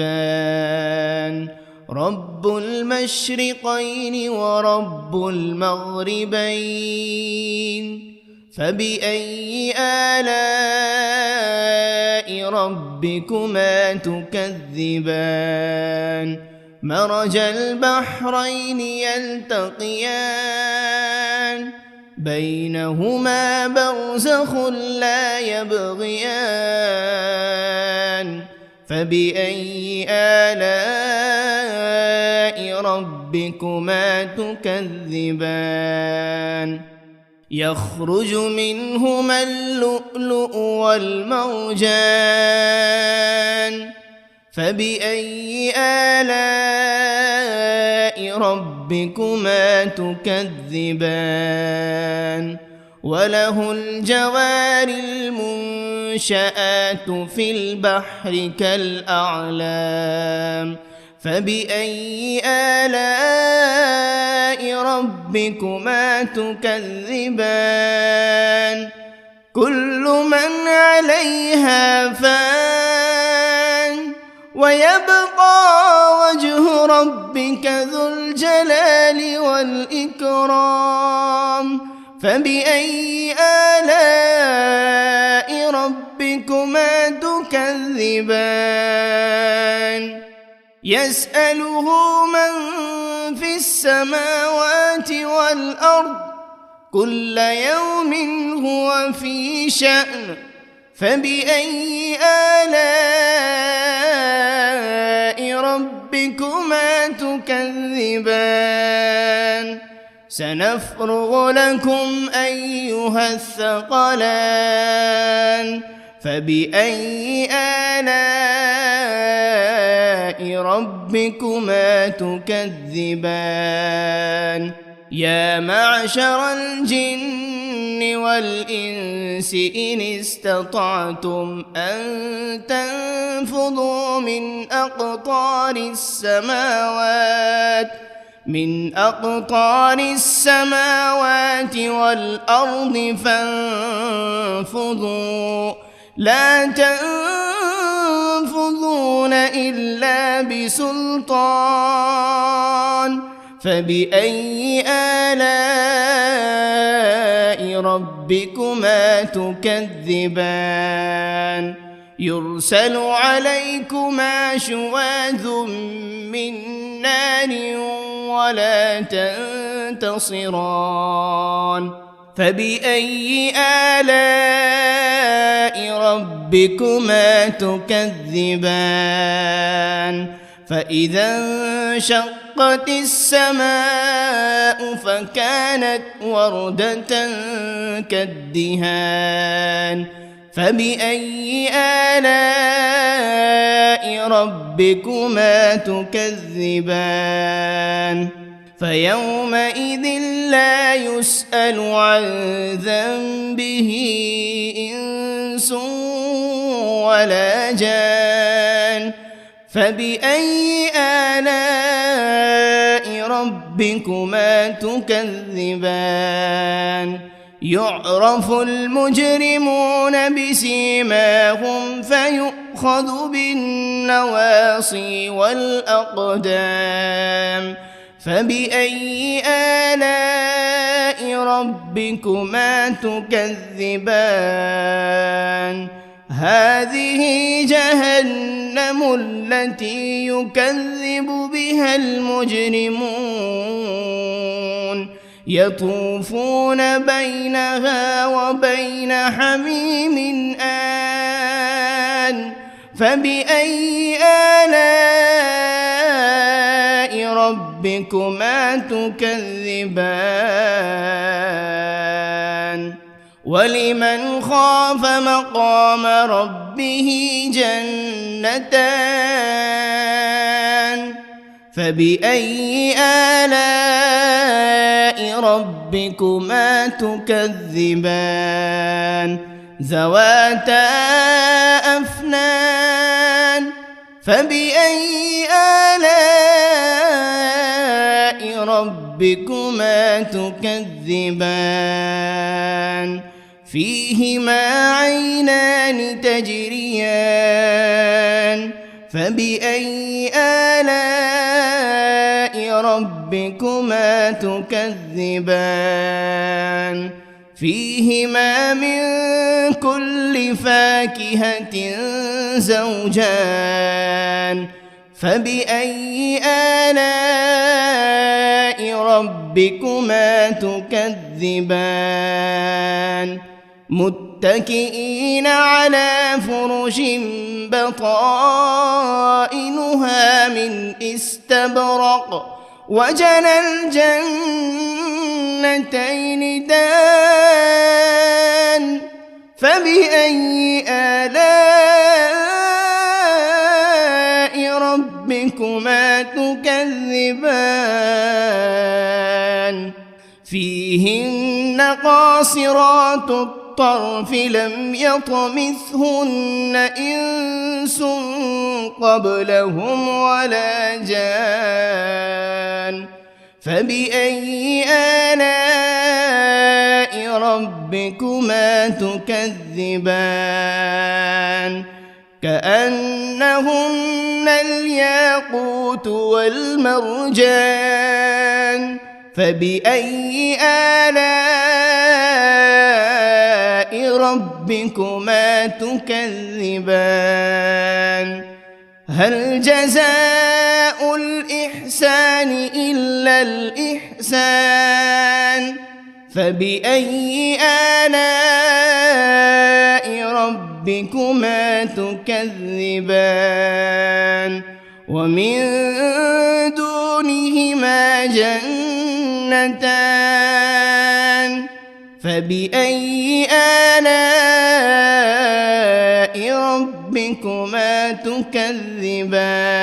رب المشرقين ورب المغربين فبأي آلاء ربكما تكذبان مرج البحرين يلتقيان بينهما برزخ لا يبغيان فبأي آلاء ربكما تكذبان يخرج منهما اللؤلؤ والمرجان فبأي آلاء ربكما تكذبان وله الجوار المنشآت في البحر كالأعلام فبأي آلاء ربكما تكذبان كل من عليها فان ويبقى وجه ربك ذو الجلال والإكرام فبأي آلاء ربكما تكذبان يسأله من في السماوات والأرض كل يوم هو في شأن فبأي آلاء ربكما تكذبان سنفرغ لكم أيها الثقلان فبأي آلاء ربكما تكذبان يا معشر الجن والإنس إن استطعتم أن تنفذوا من أقطار السماوات والأرض فانفذوا لا تنفذون إلا بسلطان فبأي آلاء ربكما تكذبان يرسل عليكما شواذ من نار ولا تنتصران فبأي آلاء ربكما تكذبان فإذا انشقت السماء فكانت وردة كالدهان فبأي آلاء ربكما تكذبان فيومئذ لا يسأل عن ذنبه إنس ولا جان فبأي آلاء ربكما تكذبان يعرف المجرمون بسيماهم فيؤخذ بالنواصي والأقدام فبأي آلاء ربكما تكذبان هذه جهنم التي يكذب بها المجرمون يطوفون بينها وبين حميم آن فبأي آلاء ربكما تكذبان ولمن خاف مقام ربه جنتان فبأي آلاء ربكما تكذبان ذواتا أفنان فبأي آلاء ربكما تكذبان فيهما عينان تجريان فبأي آلاء ربكما تكذبان فيهما من كل فاكهة زوجان فبأي آلاء ربكما تكذبان متكئين على فرش بطائنها من استبرق وجنى الجنتين دان فبأي آلاء ربكما تكذبان فيهن قاصرات الطرف لم يطمثهن إنس قبلهم ولا جان فبأي آلاء ربكما تكذبان كأنهن الياقوت والمرجان فبأي آلاء ربكما تكذبان هل جزاء الإحسان إلا الإحسان فبأي آلاء ربكما تكذبان ومن دونهما جنتان فبأي آلاء ربكما تكذبان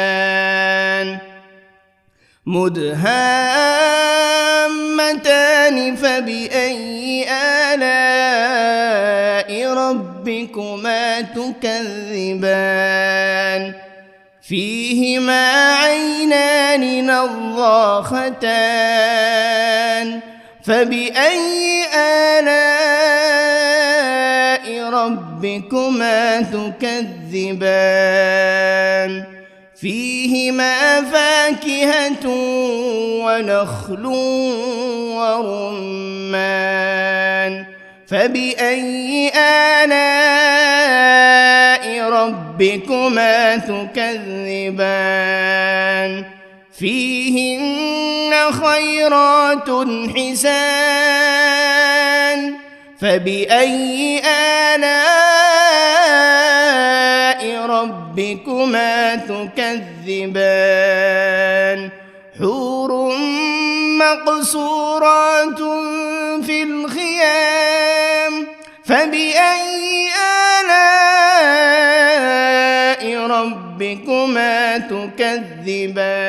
مدهامتان فبأي آلاء ربكما تكذبان فيهما عينان نضاختان فبأي آلاء ربكما تكذبان فيهما فاكهة ونخل ورمان فبأي آلاء ربكما تكذبان فيهن خيرات حسان فبأي آلاء ربكما تكذبان حور مقصورات في الخيام فبأي آلاء ربكما تكذبان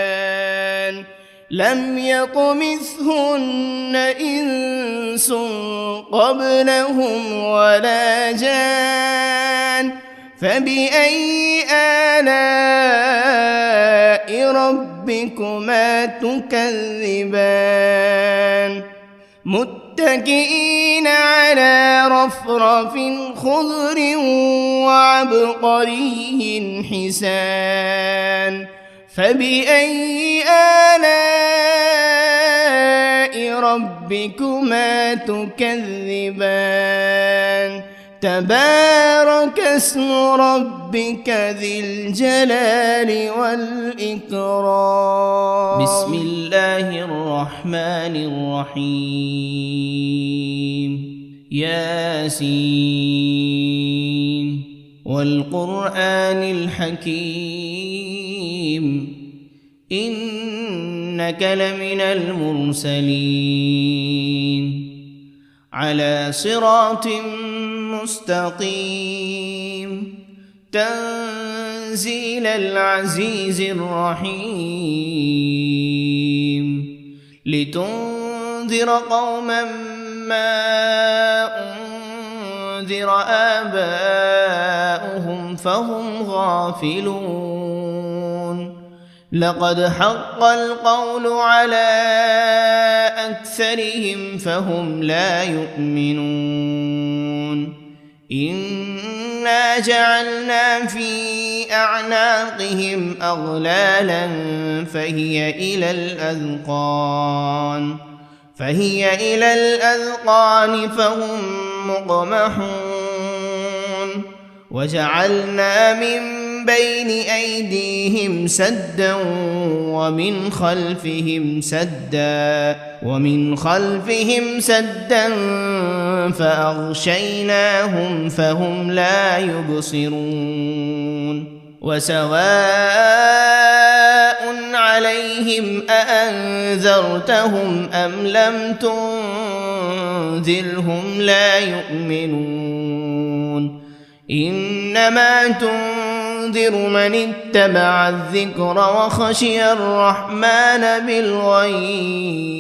لم يطمثهن إنس قبلهم ولا جان فبأي آلاء ربكما تكذبان متكئين على رفرف خضر وعبقري حسان فبأي آلاء ربكما تكذبان تبارك اسم ربك ذي الجلال والإكرام. بسم الله الرحمن الرحيم. ياسين والقرآن الحكيم إنك لمن المرسلين على صراط مستقيم تنزيل العزيز الرحيم لتنذر قوما ما أنذر آباؤهم فهم غافلون لقد حق القول على أكثرهم فهم لا يؤمنون إنا جعلنا في أعناقهم أغلالا فهي إلى الأذقان فهم مقمحون وجعلنا من بين أيديهم سدا ومن خلفهم سدا فأغشيناهم فهم لا يبصرون وسواء عليهم أأنذرتهم أم لم تنذرهم لا يؤمنون إنما تنذر من اتبع الذكر وخشي الرحمن بالغيب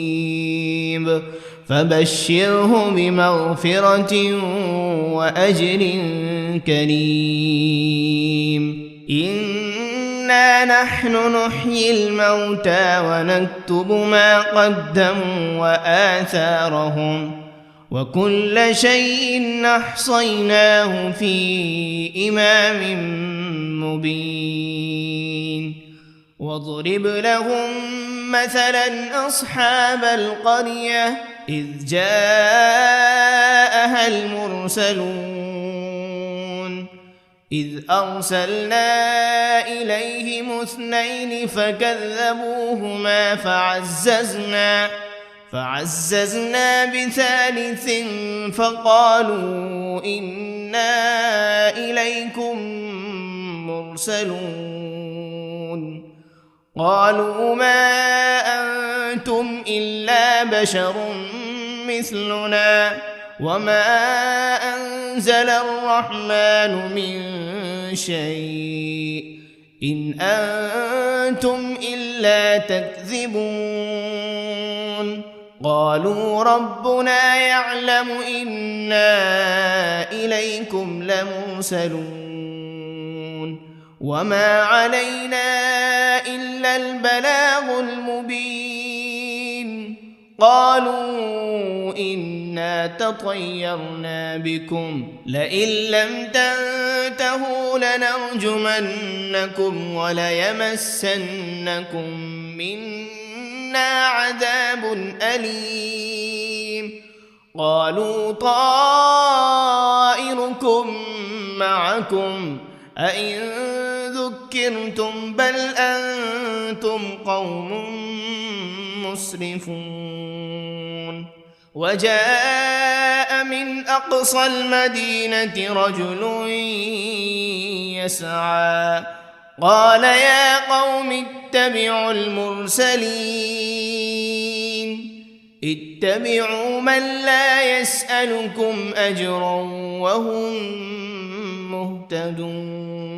فبشره بمغفرة وأجر كريم. إنا نحن نحيي الموتى ونكتب ما قدموا وآثارهم وكل شيء أحصيناه في إمام مبين. واضرب لهم مثلا أصحاب القرية إذ جاءها المرسلون إذ أرسلنا إليهم 2 فكذبوهما فعززنا بثالث فقالوا إنا إليكم مرسلون قالوا ما أنتم إلا بشر مثلنا وما أنزل الرحمن من شيء إن أنتم إلا تكذبون قالوا ربنا يعلم إنا إليكم لمرسلون وما علينا إلا البلاغ المبين. قالوا إنا تطيرنا بكم لئن لم تنتهوا لنرجمنكم وليمسنكم منا عذاب أليم. قالوا طائركم معكم أئن ذكرتم بل أنتم قوم مسرفون. وجاء من أقصى المدينة رجل يسعى قال يا قوم اتبعوا المرسلين اتبعوا من لا يسألكم أجرا وهم مهتدون.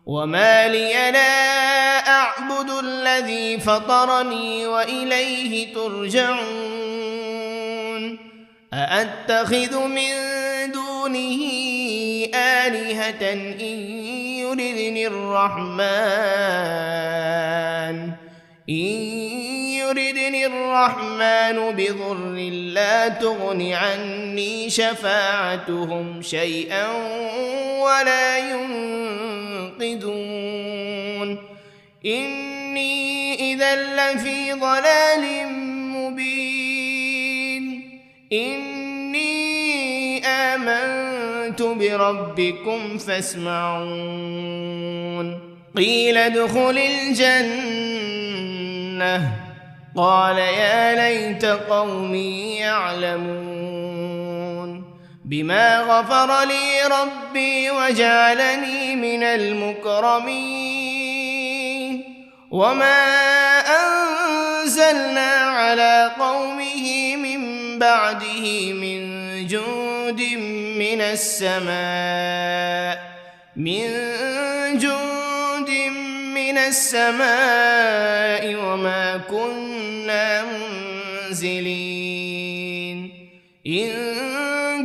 وما لي لا أعبد الذي فطرني وإليه ترجعون. أأتخذ من دونه آلهة إن يردني الرحمن بضر لا تغن عني شفاعتهم شيئا ولا ينقذون. إني إذا لفي ضلال مبين. إني آمنت بربكم فاسمعون قيل ادخل الجنة قال يا ليت قومي يعلمون بما غفر لي ربي وجعلني من المكرمين وما أنزلنا على قومه من بعده من جند من السماء وما كنا منزلين إن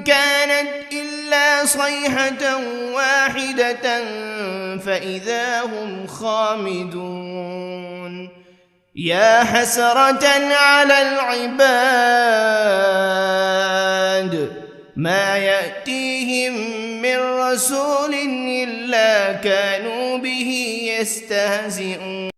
كانت إلا صيحة واحدة فإذا هم خامدون يا حسرة على العباد ما يأتيهم من رسول إلا كانوا به يستهزئون